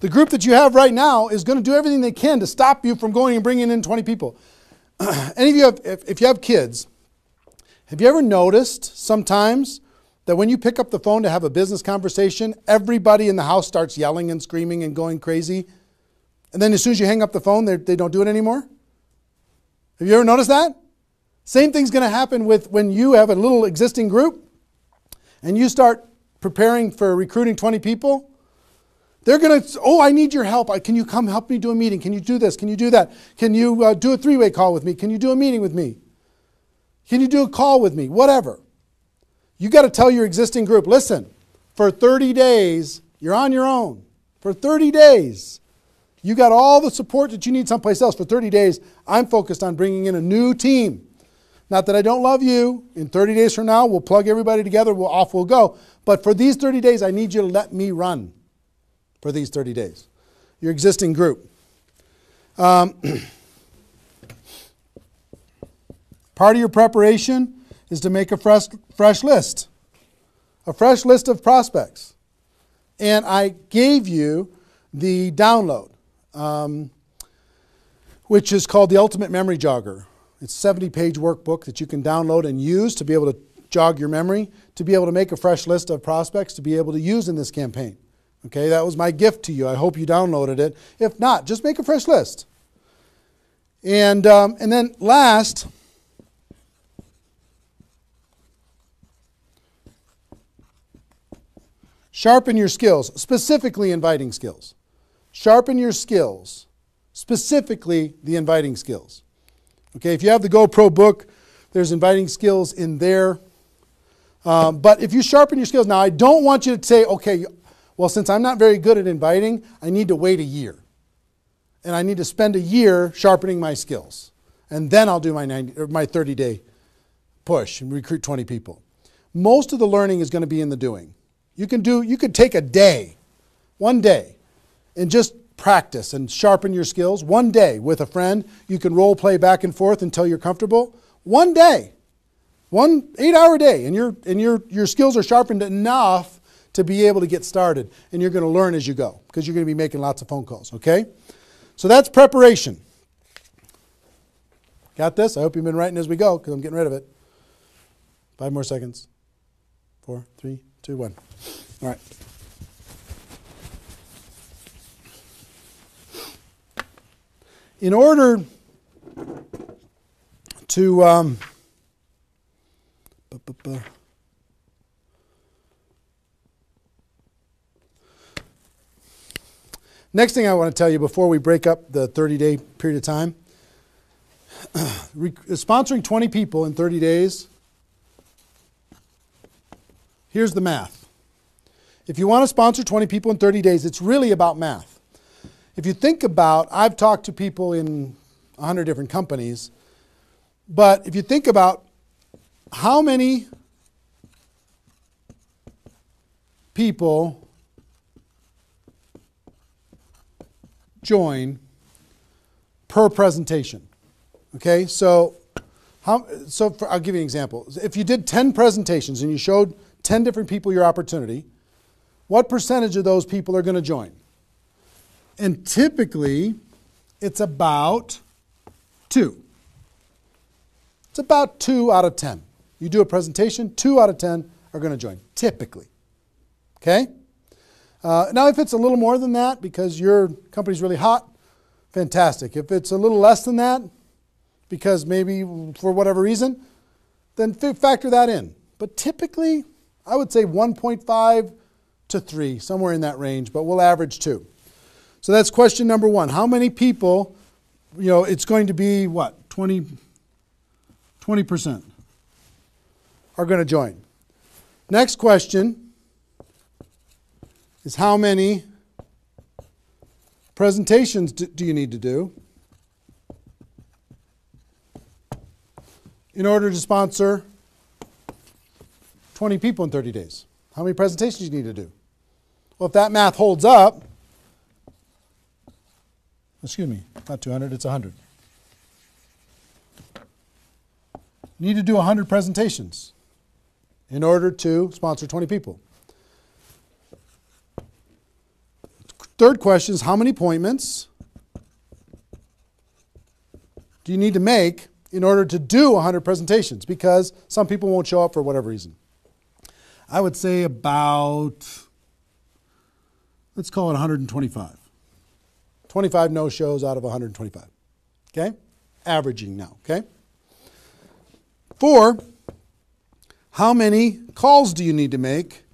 The group that you have right now is going to do everything they can to stop you from going and bringing in 20 people. Any of you, if you have kids, have you ever noticed sometimes that when you pick up the phone to have a business conversation, everybody in the house starts yelling and screaming and going crazy? And then as soon as you hang up the phone, they don't do it anymore? Have you ever noticed that? Same thing's going to happen with when you have a little existing group and you start preparing for recruiting 20 people. They're going to, I need your help. Can you come help me do a meeting? Can you do this? Can you do that? Can you do a three-way call with me? Can you do a meeting with me? Can you do a call with me? Whatever. You got to tell your existing group, listen, for 30 days, you're on your own. For 30 days, you got all the support that you need someplace else. For 30 days, I'm focused on bringing in a new team. Not that I don't love you. In 30 days from now, we'll plug everybody together. Off we'll go. But for these 30 days, I need you to let me run for these 30 days. Your existing group. Part of your preparation is to make a fresh list. A fresh list of prospects. And I gave you the download, which is called the Ultimate Memory Jogger. It's a 70-page workbook that you can download and use to be able to jog your memory, to be able to make a fresh list of prospects to be able to use in this campaign. Okay, that was my gift to you. I hope you downloaded it. If not, just make a fresh list. And then last, sharpen your skills, specifically inviting skills. Sharpen your skills, specifically the inviting skills. Okay, if you have the GoPro book, there's inviting skills in there. But if you sharpen your skills, now I don't want you to say, okay, well, since I'm not very good at inviting, I need to wait a year. And I need to spend a year sharpening my skills. And then I'll do my 30-day push and recruit 20 people. Most of the learning is going to be in the doing. You could take a day, one day, and just practice and sharpen your skills. One day with a friend, you can role play back and forth until you're comfortable. One day, 1 8-hour day, and your skills are sharpened enough to be able to get started. And you're going to learn as you go because you're going to be making lots of phone calls, okay? So that's preparation. Got this? I hope you've been writing as we go because I'm getting rid of it. 5 more seconds. 4, 3, 2, 1. All right. In order to next thing I want to tell you before we break up the 30-day period of time, sponsoring 20 people in 30 days here's the math. If you want to sponsor 20 people in 30 days, it's really about math. If you think about, I've talked to people in 100 different companies, but if you think about how many people join per presentation. Okay, so I'll give you an example. If you did 10 presentations and you showed 10 different people your opportunity, what percentage of those people are going to join? And typically, it's about 2. It's about 2 out of 10. You do a presentation, 2 out of 10 are going to join, typically. Okay? Now, if it's a little more than that because your company's really hot, fantastic. If it's a little less than that, because maybe for whatever reason, then factor that in. But typically, I would say 1.5 to 3, somewhere in that range, but we'll average 2. So that's question number 1. How many people, it's going to be what? 20% are going to join. Next question is how many presentations do you need to do in order to sponsor 20 people in 30 days? How many presentations do you need to do? Well, if that math holds up, excuse me, not 200, it's 100. You need to do 100 presentations in order to sponsor 20 people. Third question is how many appointments do you need to make in order to do 100 presentations? Because some people won't show up for whatever reason. I would say about, let's call it 125. 25 no-shows out of 125. Okay? Averaging now, okay? 4, how many calls do you need to make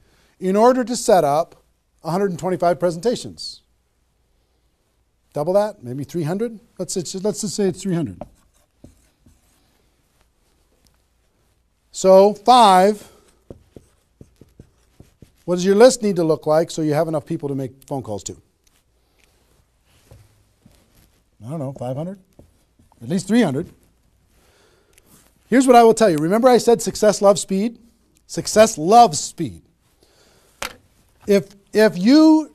in order to set up 125 presentations? Double that? Maybe 300? Let's just say it's 300. So 5, what does your list need to look like so you have enough people to make phone calls to? I don't know, 500? At least 300. Here's what I will tell you. Remember I said success loves speed? Success loves speed. If you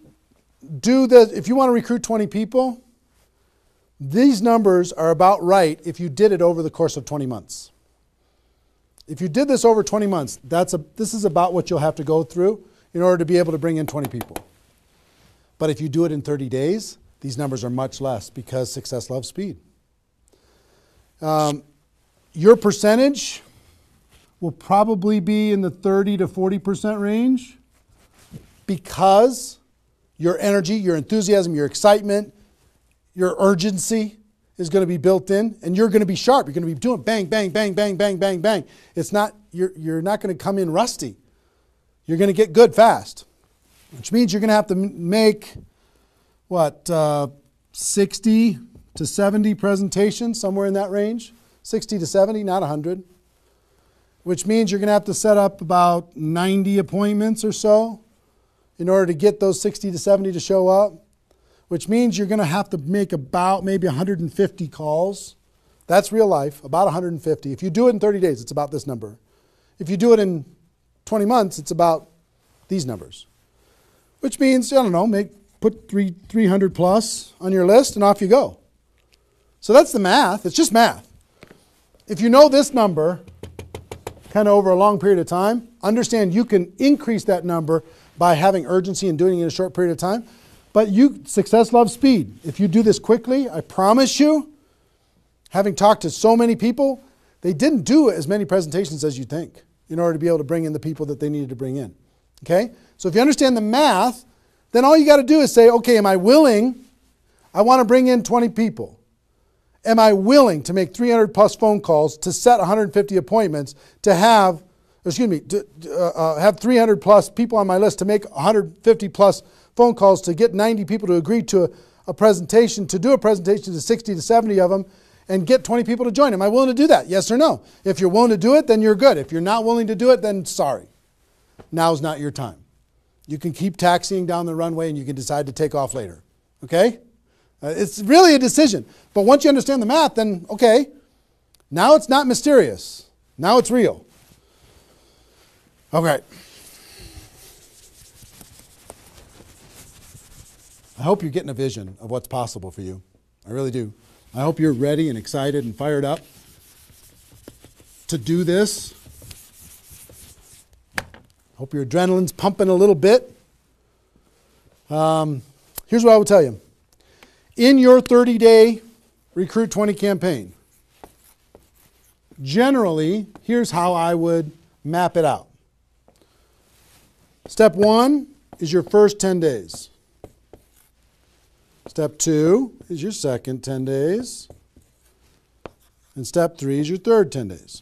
if you want to recruit 20 people, these numbers are about right if you did it over the course of 20 months. If you did this over 20 months, this is about what you'll have to go through in order to be able to bring in 20 people. But if you do it in 30 days, these numbers are much less because success loves speed. Your percentage will probably be in the 30 to 40% range because your energy, your enthusiasm, your excitement, your urgency is going to be built in, and you're going to be sharp. You're going to be doing bang, bang, bang, bang, bang, bang, bang. It's not, you're not going to come in rusty. You're going to get good fast, which means you're going to have to make, 60 to 70 presentations, somewhere in that range. 60 to 70, not 100. Which means you're going to have to set up about 90 appointments or so in order to get those 60 to 70 to show up. Which means you're going to have to make about maybe 150 calls. That's real life, about 150. If you do it in 30 days, it's about this number. If you do it in 20 months, it's about these numbers. Which means, I don't know, put 300 plus on your list and off you go. So that's the math. It's just math. If you know this number kind of over a long period of time, understand you can increase that number by having urgency and doing it in a short period of time. But success loves speed. If you do this quickly, I promise you, having talked to so many people, they didn't do as many presentations as you think in order to be able to bring in the people that they needed to bring in. Okay? So if you understand the math, then all you got to do is say, okay, am I willing? I want to bring in 20 people. Am I willing to make 300 plus phone calls to set 150 appointments to have 300 plus people on my list to make 150 plus phone calls to get 90 people to agree to a presentation, to do a presentation to 60 to 70 of them and get 20 people to join? Am I willing to do that? Yes or no? If you're willing to do it, then you're good. If you're not willing to do it, then sorry. now's not your time. You can keep taxiing down the runway and you can decide to take off later. Okay? It's really a decision. But once you understand the math, then okay, now it's not mysterious. Now it's real. Okay. I hope you're getting a vision of what's possible for you. I really do. I hope you're ready and excited and fired up to do this. Hope your adrenaline's pumping a little bit. Here's what I will tell you. In your 30-day Recruit 20 campaign, generally, here's how I would map it out. Step 1 is your first 10 days. Step 2 is your second 10 days. And step 3 is your third 10 days.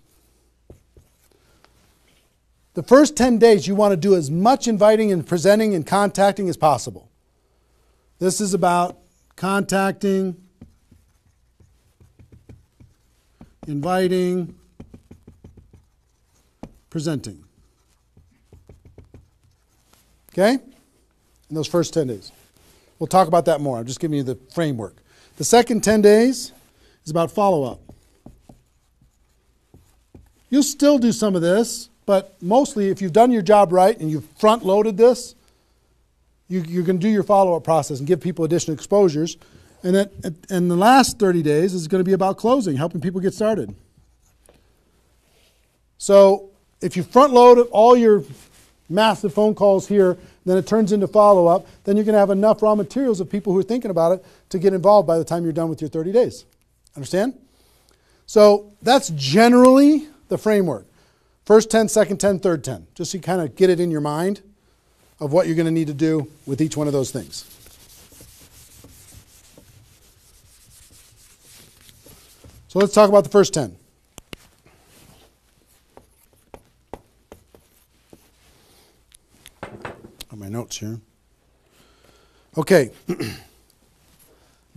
The first 10 days, you want to do as much inviting and presenting and contacting as possible. This is about contacting, inviting, presenting. Okay? In those first 10 days. We'll talk about that more. I'm just giving you the framework. The second 10 days is about follow-up. You'll still do some of this, but mostly if you've done your job right and you've front-loaded this, you're going to do your follow-up process and give people additional exposures. And the last 30 days is going to be about closing, helping people get started. So if you front-load all your massive phone calls here, then it turns into follow-up, then you're going to have enough raw materials of people who are thinking about it to get involved by the time you're done with your 30 days. Understand? So that's generally the framework. First 10, second 10, third 10. Just so you kind of get it in your mind of what you're going to need to do with each one of those things. So let's talk about the first 10. My notes here. Okay.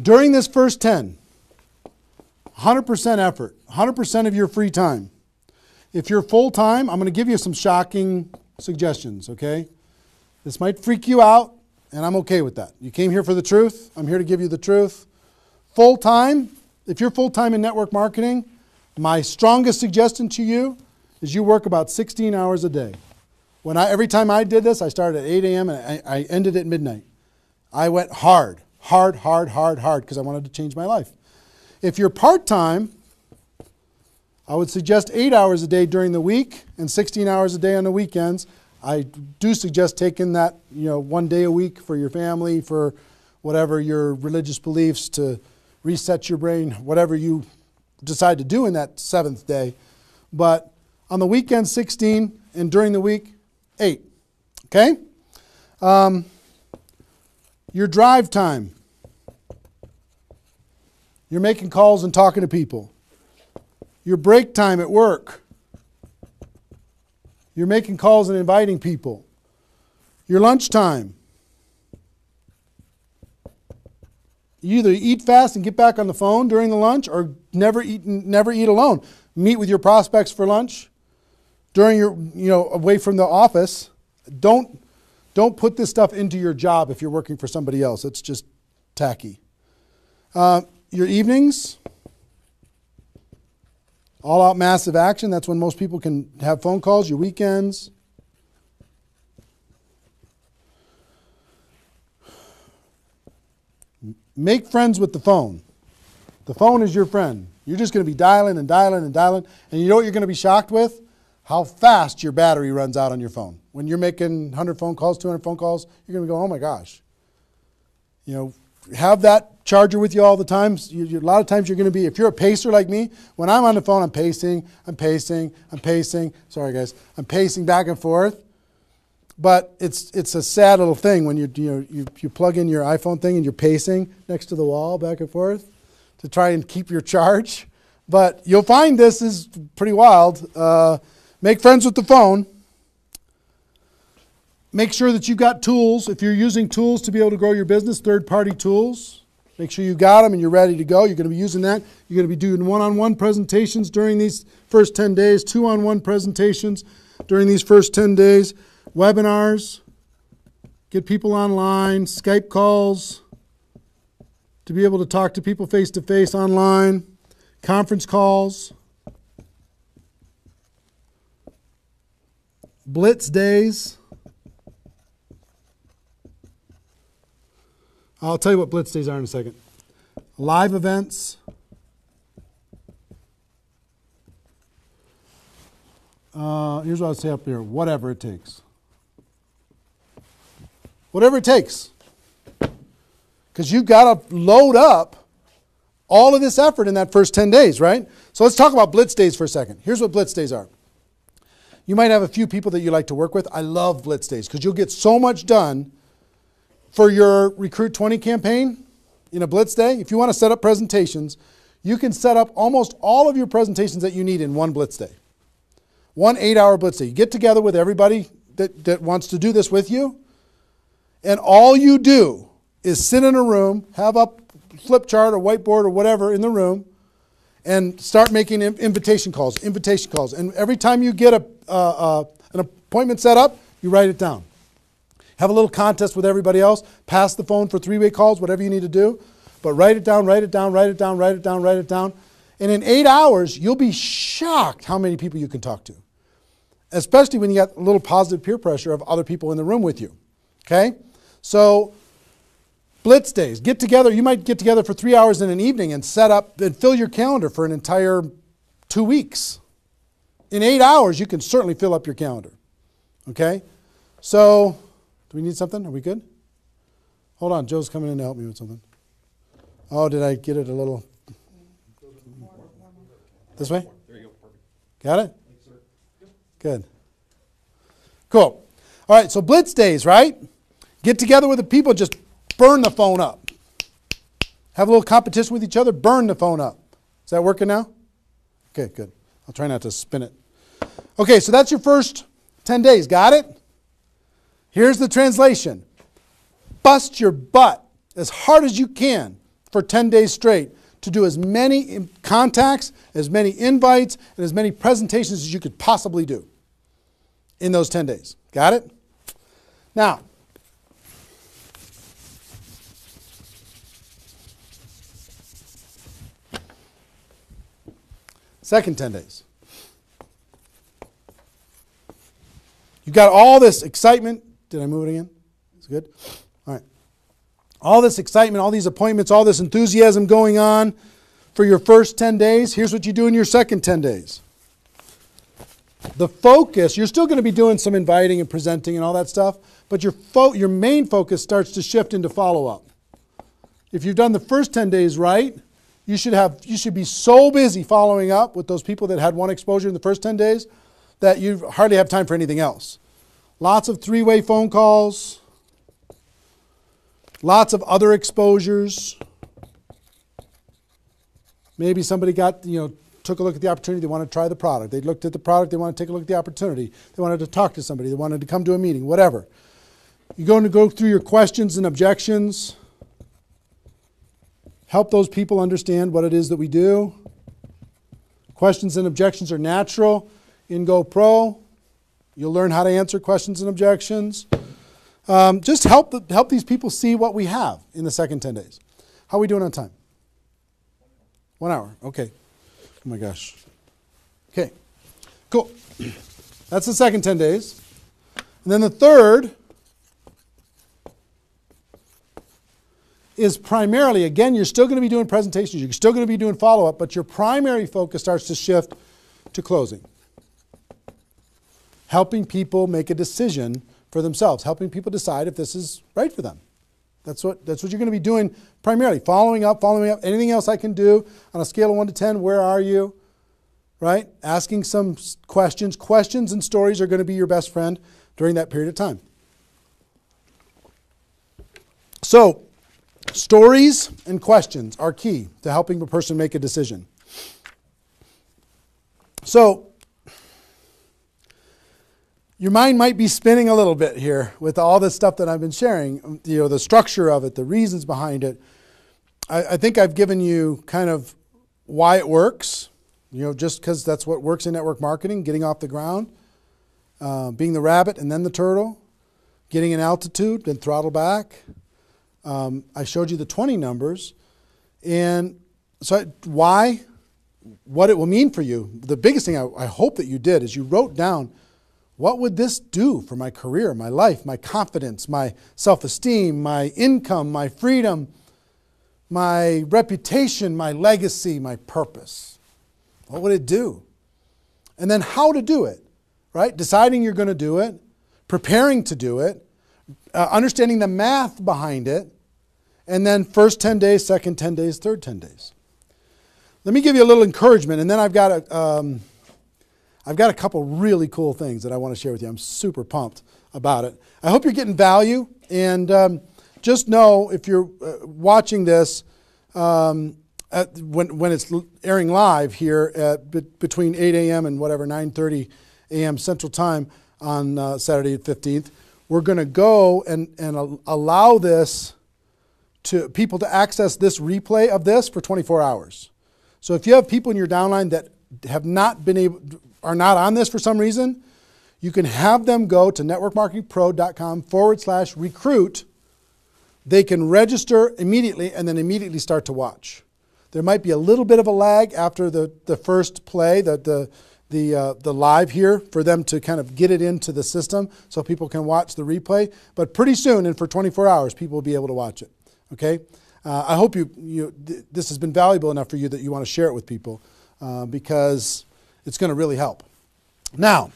During this first 10, 100% effort, 100% of your free time. If you're full-time, I'm going to give you some shocking suggestions, okay? This might freak you out, and I'm okay with that. You came here for the truth. I'm here to give you the truth. Full-time, if you're full-time in network marketing, my strongest suggestion to you is you work about 16 hours a day. Every time I did this, I started at 8 a.m. and I ended at midnight. I went hard, because I wanted to change my life. If you're part-time, I would suggest 8 hours a day during the week and 16 hours a day on the weekends. I do suggest taking that, 1 day a week for your family, for whatever your religious beliefs, to reset your brain, whatever you decide to do in that 7th day. But on the weekend, 16, and during the week, 8. Okay? Your drive time. You're making calls and talking to people. Your break time at work. You're making calls and inviting people. Your lunch time. You either eat fast and get back on the phone during the lunch, or never eat alone. Meet with your prospects for lunch. During your, away from the office. Don't put this stuff into your job if you're working for somebody else. It's just tacky. Your evenings, all out massive action. That's when most people can have phone calls. Your weekends. Make friends with the phone. The phone is your friend. You're just going to be dialing and dialing and dialing. And you know what you're going to be shocked with? How fast your battery runs out on your phone. When you're making 100 phone calls, 200 phone calls, you're going to go, oh my gosh. Have that charger with you all the time. A lot of times you're going to be, if you're a pacer like me, when I'm on the phone, I'm pacing. Sorry guys. I'm pacing back and forth. But it's a sad little thing when you plug in your iPhone thing and you're pacing next to the wall back and forth to try and keep your charge. But you'll find this is pretty wild. Make friends with the phone. Make sure that you've got tools. If you're using tools to be able to grow your business, third-party tools, make sure you got them and you're ready to go. You're going to be using that. You're going to be doing one-on-one presentations during these first 10 days, two-on-one presentations during these first 10 days. webinars, get people online, Skype calls, to be able to talk to people face-to-face online, conference calls, blitz days. I'll tell you what blitz days are in a second. Live events. Here's what I'll say up here. Whatever it takes. Whatever it takes. Because you've got to load up all of this effort in that first 10 days, right? So let's talk about blitz days for a second. Here's what blitz days are. You might have a few people that you like to work with. I love blitz days because you'll get so much done for your Recruit 20 campaign in a blitz day. If you want to set up presentations, you can set up almost all of your presentations that you need in one blitz day. 1 8-hour blitz day. You get together with everybody that wants to do this with you, and all you do is sit in a room, have a flip chart or whiteboard or whatever in the room, and start making invitation calls. And every time you get an appointment set up, you write it down. Have a little contest with everybody else. Pass the phone for 3-way calls, whatever you need to do. But write it down, write it down, write it down, write it down, write it down. And in 8 hours, you'll be shocked how many people you can talk to. Especially when you got a little positive peer pressure of other people in the room with you. Okay? So, blitz days. Get together. You might get together for 3 hours in an evening and set up and fill your calendar for an entire 2 weeks. In 8 hours, you can certainly fill up your calendar. Okay? So, do we need something? Are we good? Hold on. Joe's coming in to help me with something. Oh, did I get it a little? This way? There you go. Perfect. Got it? Good. Cool. All right, so blitz days, right? Get together with the people, just burn the phone up. Have a little competition with each other, burn the phone up. Is that working now? Okay, good. I'll try not to spin it. Okay, so that's your first 10 days. Got it? Here's the translation. Bust your butt as hard as you can for 10 days straight to do as many contacts, as many invites, and as many presentations as you could possibly do in those 10 days. Got it? Now, second 10 days. You've got all this excitement. Did I move it again? It's good? All right. All this excitement, all these appointments, all this enthusiasm going on for your first 10 days. Here's what you do in your second 10 days. The focus, you're still going to be doing some inviting and presenting and all that stuff, but your main focus starts to shift into follow-up. If you've done the first 10 days right, you should be so busy following up with those people that had one exposure in the first 10 days that you hardly have time for anything else. Lots of 3-way phone calls. Lots of other exposures. Maybe somebody took a look at the opportunity. They want to try the product. They looked at the product. They want to take a look at the opportunity. They wanted to talk to somebody. They wanted to come to a meeting, whatever. You're going to go through your questions and objections. Help those people understand what it is that we do. Questions and objections are natural in GoPro. You'll learn how to answer questions and objections. Just help these people see what we have in the second 10 days. How are we doing on time? 1 hour. Okay. Oh my gosh. Okay. Cool. That's the second 10 days. And then the third is primarily, again, you're still going to be doing presentations. You're still going to be doing follow-up, but your primary focus starts to shift to closing. Helping people make a decision for themselves, helping people decide if this is right for them. That's what you're going to be doing primarily. Following up. Anything else I can do on a scale of 1 to 10, where are you? Right? Asking some questions. Questions and stories are going to be your best friend during that period of time. So, stories and questions are key to helping a person make a decision. So, your mind might be spinning a little bit here with all this stuff that I've been sharing, the structure of it, the reasons behind it. I think I've given you kind of why it works, just because that's what works in network marketing, getting off the ground. being the rabbit and then the turtle, getting an altitude, then throttle back. I showed you the 20 numbers. And so why? What it will mean for you. The biggest thing I hope that you did is you wrote down, what would this do for my career, my life, my confidence, my self-esteem, my income, my freedom, my reputation, my legacy, my purpose? What would it do? And then how to do it, right? Deciding you're going to do it, preparing to do it, understanding the math behind it, and then first 10 days, second 10 days, third 10 days. Let me give you a little encouragement, and then I've got a couple really cool things that I want to share with you. I'm super pumped about it. I hope you're getting value, and just know if you're watching this when it's airing live here at between 8 a.m. and whatever 9:30 a.m. Central Time on Saturday the 15th, we're going to go and allow this to people to access this replay of this for 24 hours. So if you have people in your downline that have not been able, are not on this for some reason, you can have them go to networkmarketingpro.com/recruit. They can register immediately and then immediately start to watch. There might be a little bit of a lag after the first play, the live here, for them to kind of get it into the system so people can watch the replay. But pretty soon, and for 24 hours, people will be able to watch it. Okay? I hope this has been valuable enough for you that you want to share it with people because it's going to really help. Now,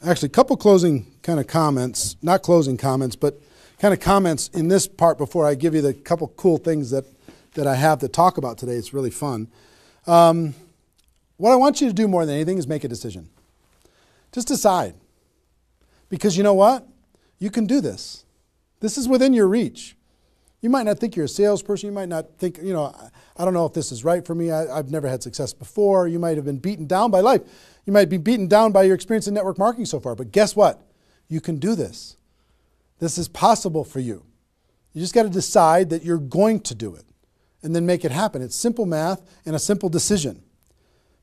actually, a couple closing kind of comments, not closing comments, but kind of comments in this part before I give you the couple cool things that I have to talk about today. It's really fun. What I want you to do more than anything is make a decision. Just decide. Because you know what? You can do this. This is within your reach. You might not think you're a salesperson. You might not think, I don't know if this is right for me. I've never had success before. You might have been beaten down by life. You might be beaten down by your experience in network marketing so far. But guess what? You can do this. This is possible for you. You just got to decide that you're going to do it and then make it happen. It's simple math and a simple decision.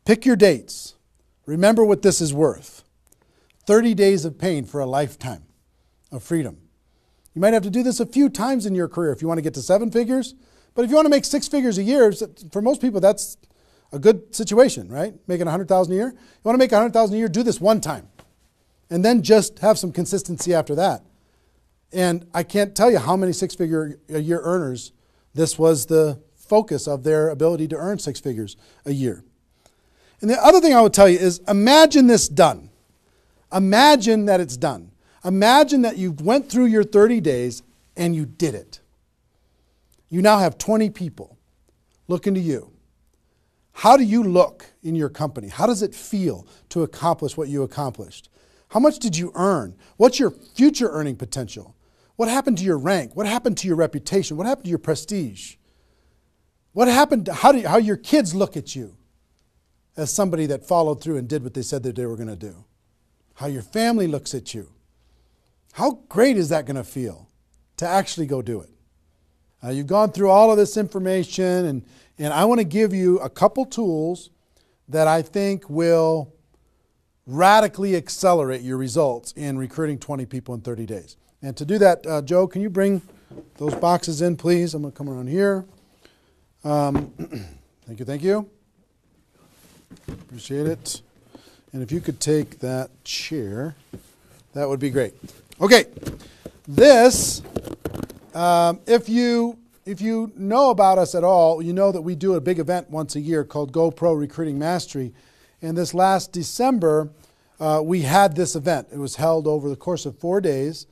Pick your dates. Remember what this is worth. 30 days of pain for a lifetime of freedom. You might have to do this a few times in your career if you want to get to 7 figures. But if you want to make 6 figures a year, for most people, that's a good situation, right? Making $100,000 a year. You want to make $100,000 a year, do this one time. And then just have some consistency after that. And I can't tell you how many 6-figure a year earners this was the focus of their ability to earn 6 figures a year. And the other thing I would tell you is imagine this done. Imagine that it's done. Imagine that you went through your 30 days and you did it. You now have 20 people looking to you. How do you look in your company? How does it feel to accomplish what you accomplished? How much did you earn? What's your future earning potential? What happened to your rank? What happened to your reputation? What happened to your prestige? What happened to how your kids look at you as somebody that followed through and did what they said that they were going to do? How your family looks at you? How great is that going to feel to actually go do it? You've gone through all of this information, and I want to give you a couple tools that I think will radically accelerate your results in recruiting 20 people in 30 days. And to do that, Joe, can you bring those boxes in, please? I'm going to come around here. Thank you. Appreciate it. And if you could take that chair, that would be great. Okay, this, if you know about us at all, you know that we do a big event once a year called GoPro Recruiting Mastery. And this last December, we had this event. It was held over the course of 4 days,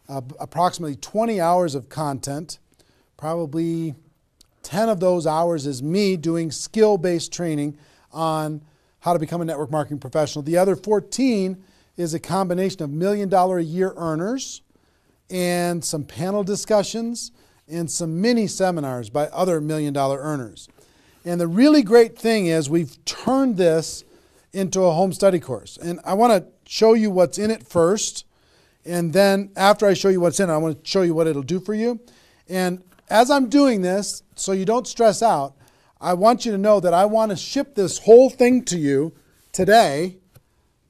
approximately 20 hours of content. Probably 10 of those hours is me doing skill-based training on how to become a network marketing professional. The other 14 is a combination of $1 million a year earners and some panel discussions and some mini seminars by other $1 million earners. And the really great thing is we've turned this into a home study course. And I want to show you what's in it first. And then after I show you what's in it, I want to show you what it'll do for you. And as I'm doing this, so you don't stress out, I want you to know that I want to ship this whole thing to you today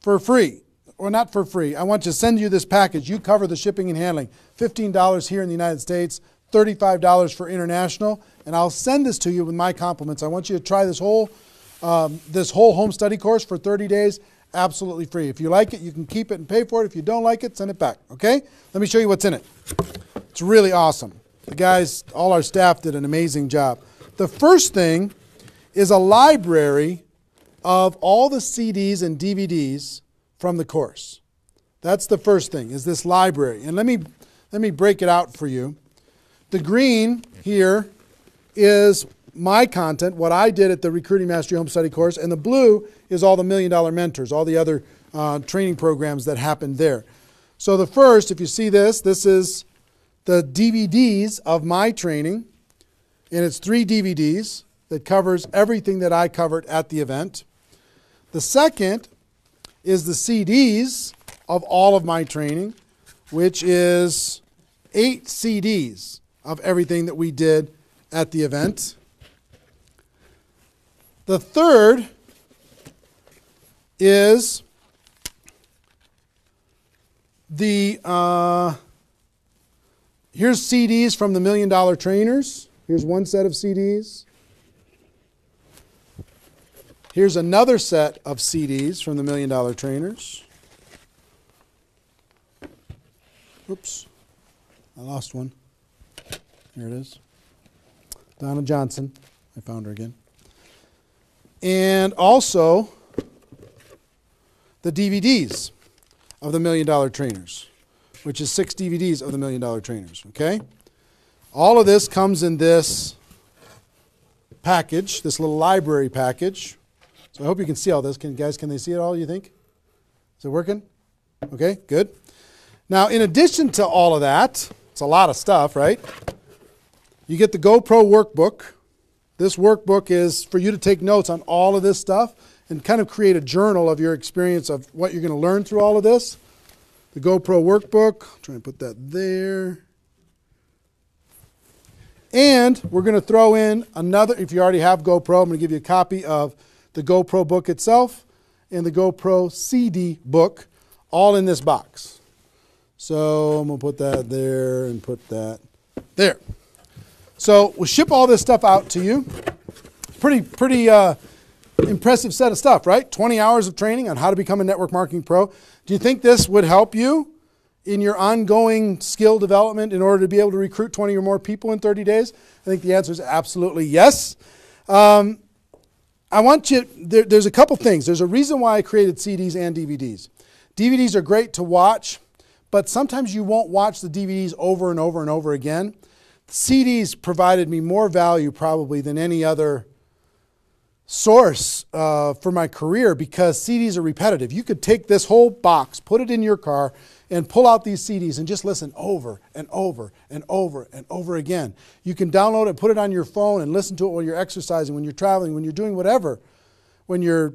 for free. Or not for free. I want to send you this package. You cover the shipping and handling. $15 here in the United States, $35 for international, and I'll send this to you with my compliments. I want you to try this whole home study course for 30 days, absolutely free. If you like it, you can keep it and pay for it. If you don't like it, send it back, okay? Let me show you what's in it. It's really awesome. The guys, all our staff did an amazing job. The first thing is a library of all the CDs and DVDs from the course. That's the first thing, is this library. And let me break it out for you. The green here is my content, what I did at the Recruiting Mastery Home Study course, and the blue is all the $1 Million Mentors, all the other training programs that happened there. So the first, if you see this is the DVDs of my training, and it's 3 DVDs that covers everything that I covered at the event. The second is the CDs of all of my training, which is 8 CDs of everything that we did at the event. The third is here's CDs from the $1 Million Trainers. Here's one set of CDs. Here's another set of CDs from the $1 Million Trainers. Oops, I lost one. Here it is. Donna Johnson. I found her again. And also the DVDs of the $1 Million Trainers, which is 6 DVDs of the $1 Million Trainers, okay? All of this comes in this package, this little library package. So I hope you can see all this. Can they see it all, you think? Is it working? Okay, good. Now, in addition to all of that, it's a lot of stuff, right? You get the GoPro workbook. This workbook is for you to take notes on all of this stuff and kind of create a journal of your experience of what you're going to learn through all of this. The GoPro workbook, I'll try and put that there. And we're going to throw in another, if you already have GoPro, I'm going to give you a copy of the GoPro book itself and the GoPro CD book, all in this box. So I'm going to put that there and put that there. So we'll ship all this stuff out to you. Pretty impressive set of stuff, right? 20 hours of training on how to become a network marketing pro. Do you think this would help you in your ongoing skill development in order to be able to recruit 20 or more people in 30 days? I think the answer is absolutely yes. I want you, there's a couple things. There's a reason why I created CDs and DVDs. DVDs are great to watch, but sometimes you won't watch the DVDs over and over and over again. CDs provided me more value probably than any other source for my career because CDs are repetitive. You could take this whole box, put it in your car, and pull out these CDs and just listen over and over and over and over again. You can download it, put it on your phone, and listen to it while you're exercising, when you're traveling, when you're doing whatever. When your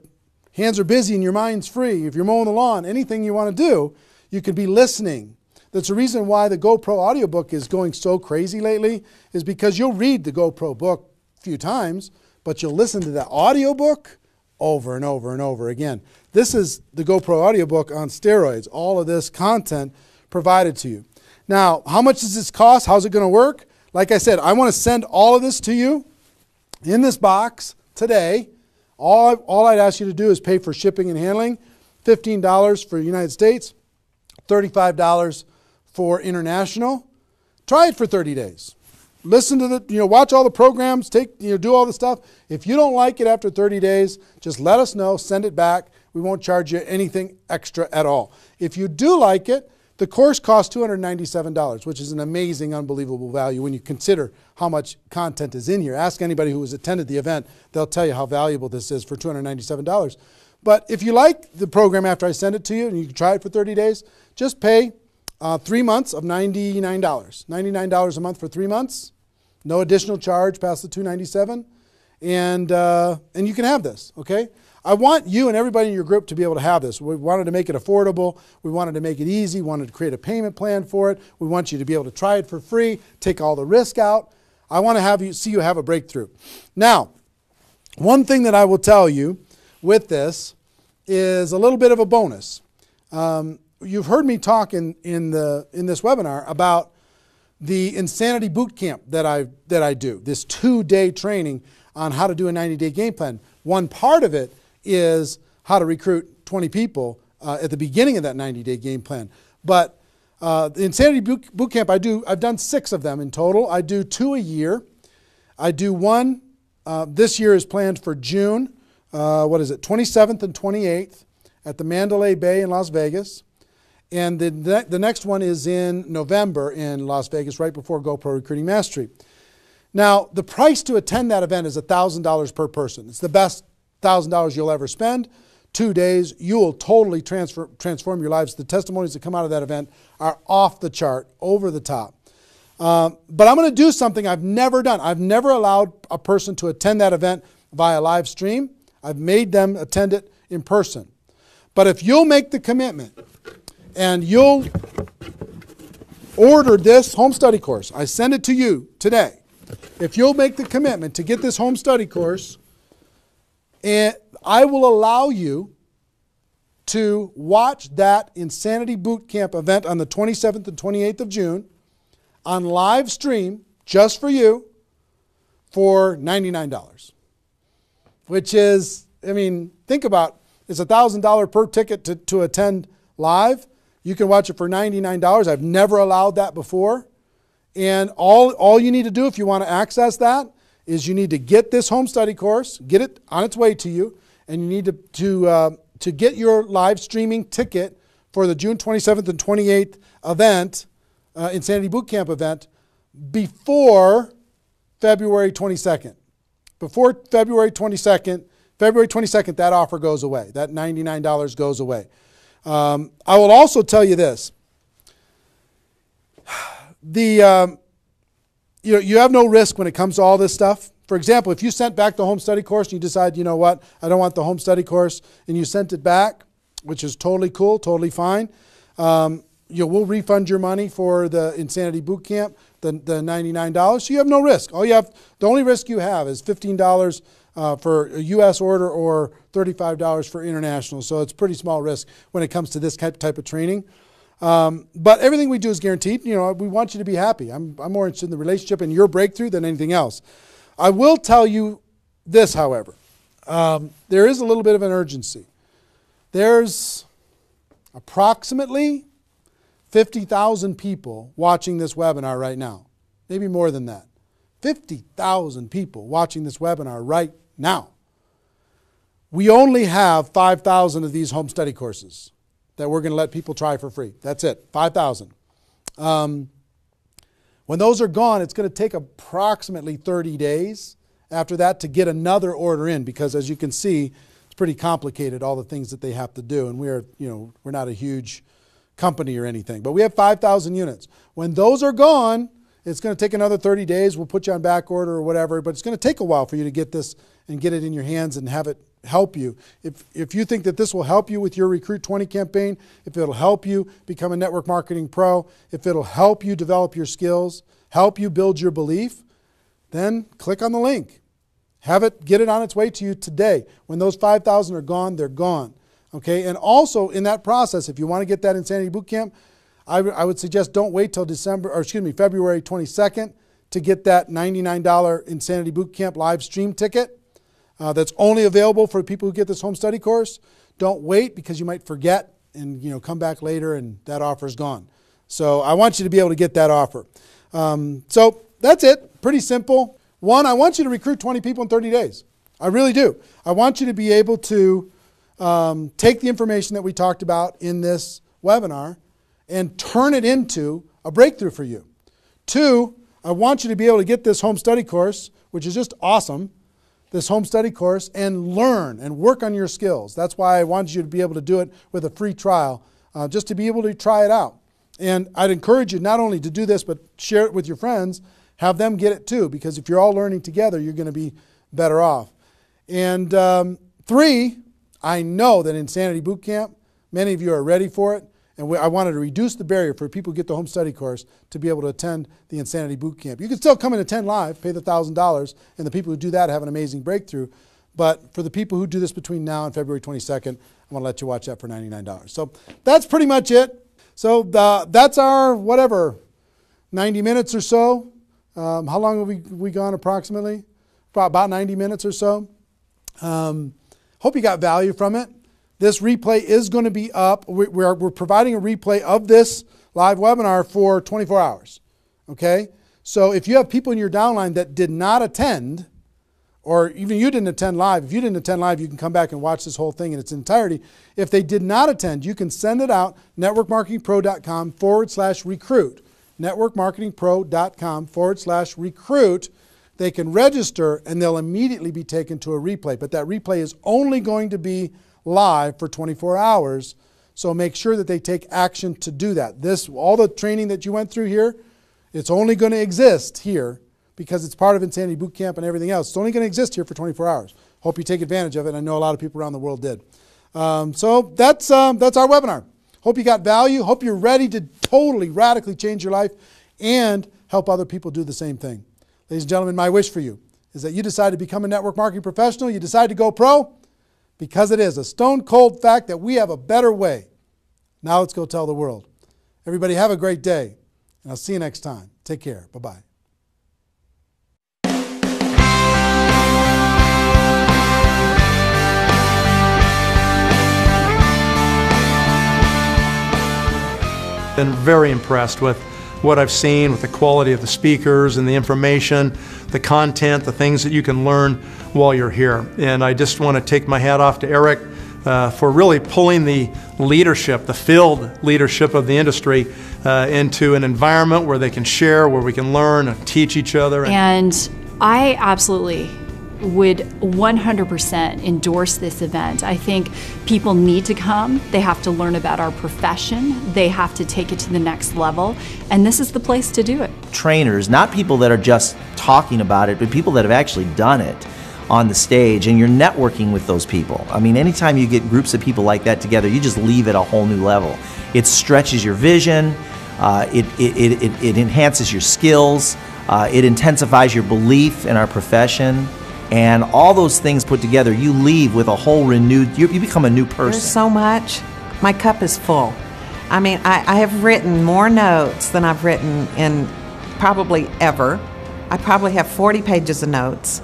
hands are busy and your mind's free, if you're mowing the lawn, anything you want to do, you could be listening. That's the reason why the GoPro audiobook is going so crazy lately, is because you'll read the GoPro book a few times, but you'll listen to the audiobook over and over and over again. This is the GoPro audiobook on steroids. All of this content provided to you. Now, how much does this cost? How's it going to work? Like I said, I want to send all of this to you in this box today. All I'd ask you to do is pay for shipping and handling, $15 for the United States, $35 for international. Try it for 30 days. Listen to watch all the programs, do all the stuff. If you don't like it after 30 days, just let us know, send it back. We won't charge you anything extra at all. If you do like it, the course costs $297, which is an amazing, unbelievable value when you consider how much content is in here. Ask anybody who has attended the event. They'll tell you how valuable this is for $297. But if you like the program after I send it to you and you can try it for 30 days, just pay 3 months of $99. $99 a month for 3 months. No additional charge past the $297. And you can have this, okay? I want you and everybody in your group to be able to have this. We wanted to make it affordable. We wanted to make it easy. We wanted to create a payment plan for it. We want you to be able to try it for free, take all the risk out. I want to see you have a breakthrough. Now, one thing that I will tell you with this is a little bit of a bonus. You've heard me talk in this webinar about the Insanity Boot Camp that I do, this 2-day training on how to do a 90-day game plan. One part of it is how to recruit 20 people at the beginning of that 90-day game plan. But the Insanity Boot Camp, I've done 6 of them in total. I do 2 a year. I do one, this year is planned for June, 27th and 28th at the Mandalay Bay in Las Vegas. And the next one is in November in Las Vegas, right before GoPro Recruiting Mastery. Now, the price to attend that event is $1,000 per person. It's the best $1,000 you'll ever spend. 2 days, you will totally transform your lives. The testimonies that come out of that event are off the chart, over the top. But I'm going to do something I've never done. I've never allowed a person to attend that event via live stream. I've made them attend it in person. But if you'll make the commitment and you'll order this home study course, I send it to you today. If you'll make the commitment to get this home study course, and I will allow you to watch that Insanity Boot Camp event on the 27th and 28th of June on live stream just for you for $99. Which is, I mean, think about, it's $1,000 per ticket to attend live. You can watch it for $99. I've never allowed that before. And all you need to do if you want to access that is you need to get this home study course, get it on its way to you, and you need to get your live streaming ticket for the June 27th and 28th event, Insanity Boot Camp event, before February 22nd. Before February 22nd, that offer goes away. That $99 goes away. I will also tell you this. You have no risk when it comes to all this stuff. For example, if you sent back the home study course and you decide, you know what, I don't want the home study course, and you sent it back, which is totally cool, totally fine. We'll refund your money for the Insanity Boot Camp, the $99. So you have no risk. The only risk you have is $15 for a U.S. order or $35 for international. So it's pretty small risk when it comes to this type of training. But everything we do is guaranteed. We want you to be happy. I'm more interested in the relationship and your breakthrough than anything else. I will tell you this, however. There is a little bit of an urgency. There's approximately 50,000 people watching this webinar right now. Maybe more than that. 50,000 people watching this webinar right now. We only have 5,000 of these home study courses that we're going to let people try for free. That's it, 5,000. When those are gone, it's going to take approximately 30 days after that to get another order in, because as you can see, it's pretty complicated, all the things that they have to do. And we're not a huge company or anything, but we have 5,000 units. When those are gone, it's going to take another 30 days. We'll put you on back order or whatever, but it's going to take a while for you to get this and get it in your hands and have it help you. If you think that this will help you with your Recruit 20 campaign, if it'll help you become a network marketing pro, if it'll help you develop your skills, help you build your belief, then click on the link. Get it on its way to you today. When those 5,000 are gone, they're gone. Okay, and also in that process, if you want to get that Insanity Boot Camp, I would suggest don't wait till February 22nd to get that $99 Insanity Boot Camp live stream ticket. That's only available for people who get this home study course. Don't wait, because you might forget and come back later and that offer's gone. So I want you to be able to get that offer. So that's it. Pretty simple. One, I want you to recruit 20 people in 30 days. I really do. I want you to be able to take the information that we talked about in this webinar and turn it into a breakthrough for you. Two, I want you to be able to get this home study course, which is just awesome, this home study course, and learn and work on your skills. That's why I wanted you to be able to do it with a free trial, just to be able to try it out. And I'd encourage you not only to do this, but share it with your friends, have them get it too, because if you're all learning together, you're going to be better off. And three, I know that Insanity Boot Camp, many of you are ready for it, And I wanted to reduce the barrier for people who get the home study course to be able to attend the Insanity Boot Camp. You can still come and attend live, pay the $1,000, and the people who do that have an amazing breakthrough. But for the people who do this between now and February 22nd, I want to let you watch that for $99. So that's pretty much it. So that's our, whatever, 90 minutes or so. How long have we gone approximately? About 90 minutes or so. Hope you got value from it. This replay is going to be up. We're providing a replay of this live webinar for 24 hours. Okay? So if you have people in your downline that did not attend, or even you didn't attend live, if you didn't attend live, you can come back and watch this whole thing in its entirety. If they did not attend, you can send it out, networkmarketingpro.com/recruit. networkmarketingpro.com/recruit. They can register and they'll immediately be taken to a replay. But that replay is only going to be live for 24 hours. So make sure that they take action to do that. All the training that you went through here, it's only going to exist here because it's part of Insanity Boot Camp and everything else. It's only going to exist here for 24 hours. Hope you take advantage of it. I know a lot of people around the world did. So that's our webinar. Hope you got value. Hope you're ready to totally, radically change your life and help other people do the same thing. Ladies and gentlemen, my wish for you is that you decide to become a network marketing professional. You decide to go pro because it is a stone cold fact that we have a better way. Now let's go tell the world. Everybody have a great day, and I'll see you next time. Take care. Bye-bye. Been very impressed with what I've seen, with the quality of the speakers and the information, the content, the things that you can learn while you're here. And I just want to take my hat off to Eric for really pulling the leadership, the field leadership of the industry into an environment where they can share, where we can learn and teach each other. And I absolutely would 100% endorse this event. I think people need to come. They have to learn about our profession. They have to take it to the next level. And this is the place to do it. Trainers, not people that are just talking about it, but people that have actually done it on the stage, and you're networking with those people. I mean, anytime you get groups of people like that together, you just leave at a whole new level. It stretches your vision, it enhances your skills, it intensifies your belief in our profession. And all those things put together, you leave with a whole renewed, you become a new person. There's so much. My cup is full. I mean, I have written more notes than I've written in probably ever. I probably have 40 pages of notes.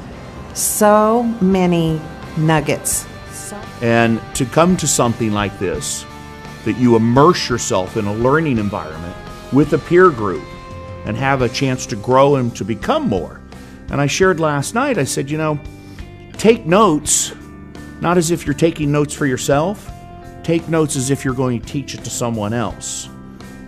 So many nuggets. And to come to something like this, that you immerse yourself in a learning environment with a peer group and have a chance to grow and to become more. And I shared last night, I said, you know, take notes, not as if you're taking notes for yourself. Take notes as if you're going to teach it to someone else.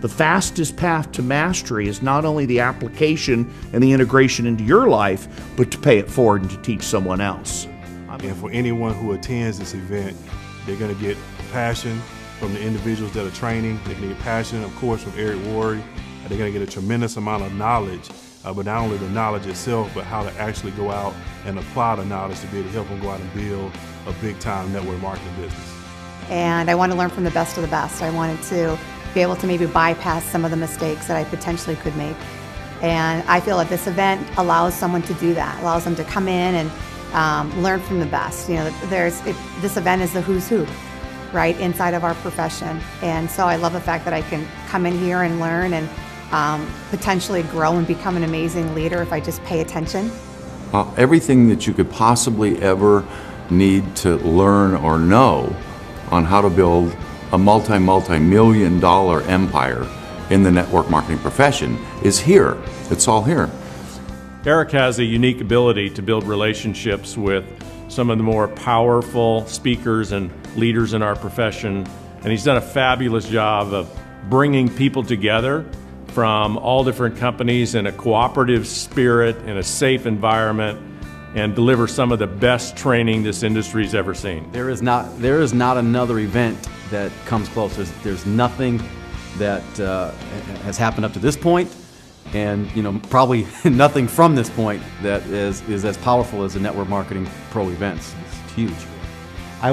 The fastest path to mastery is not only the application and the integration into your life, but to pay it forward and to teach someone else. And for anyone who attends this event, they're going to get passion from the individuals that are training. They're going to get passion, of course, from Eric Worre. They're going to get a tremendous amount of knowledge. But not only the knowledge itself, but how to actually go out and apply the knowledge to be able to help them go out and build a big-time network marketing business. And I want to learn from the best of the best. I wanted to be able to maybe bypass some of the mistakes that I potentially could make. And I feel that this event allows someone to do that, allows them to come in and learn from the best. You know, this event is the who's who, right, inside of our profession. And so I love the fact that I can come in here and learn and potentially grow and become an amazing leader if I just pay attention. Everything that you could possibly ever need to learn or know on how to build a multi-million dollar empire in the network marketing profession is here. It's all here. Eric has a unique ability to build relationships with some of the more powerful speakers and leaders in our profession, and he's done a fabulous job of bringing people together from all different companies in a cooperative spirit, in a safe environment, and deliver some of the best training this industry's ever seen. There is not another event that comes close. There's nothing that has happened up to this point, and probably nothing from this point that is as powerful as the Network Marketing Pro events. It's huge. I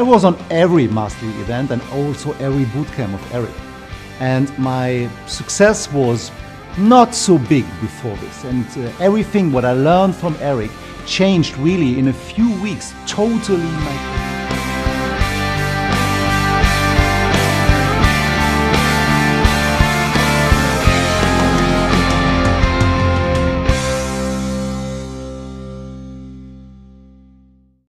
was on every mastery event and also every bootcamp of Eric. And my success was not so big before this. And everything what I learned from Eric changed really in a few weeks, totally my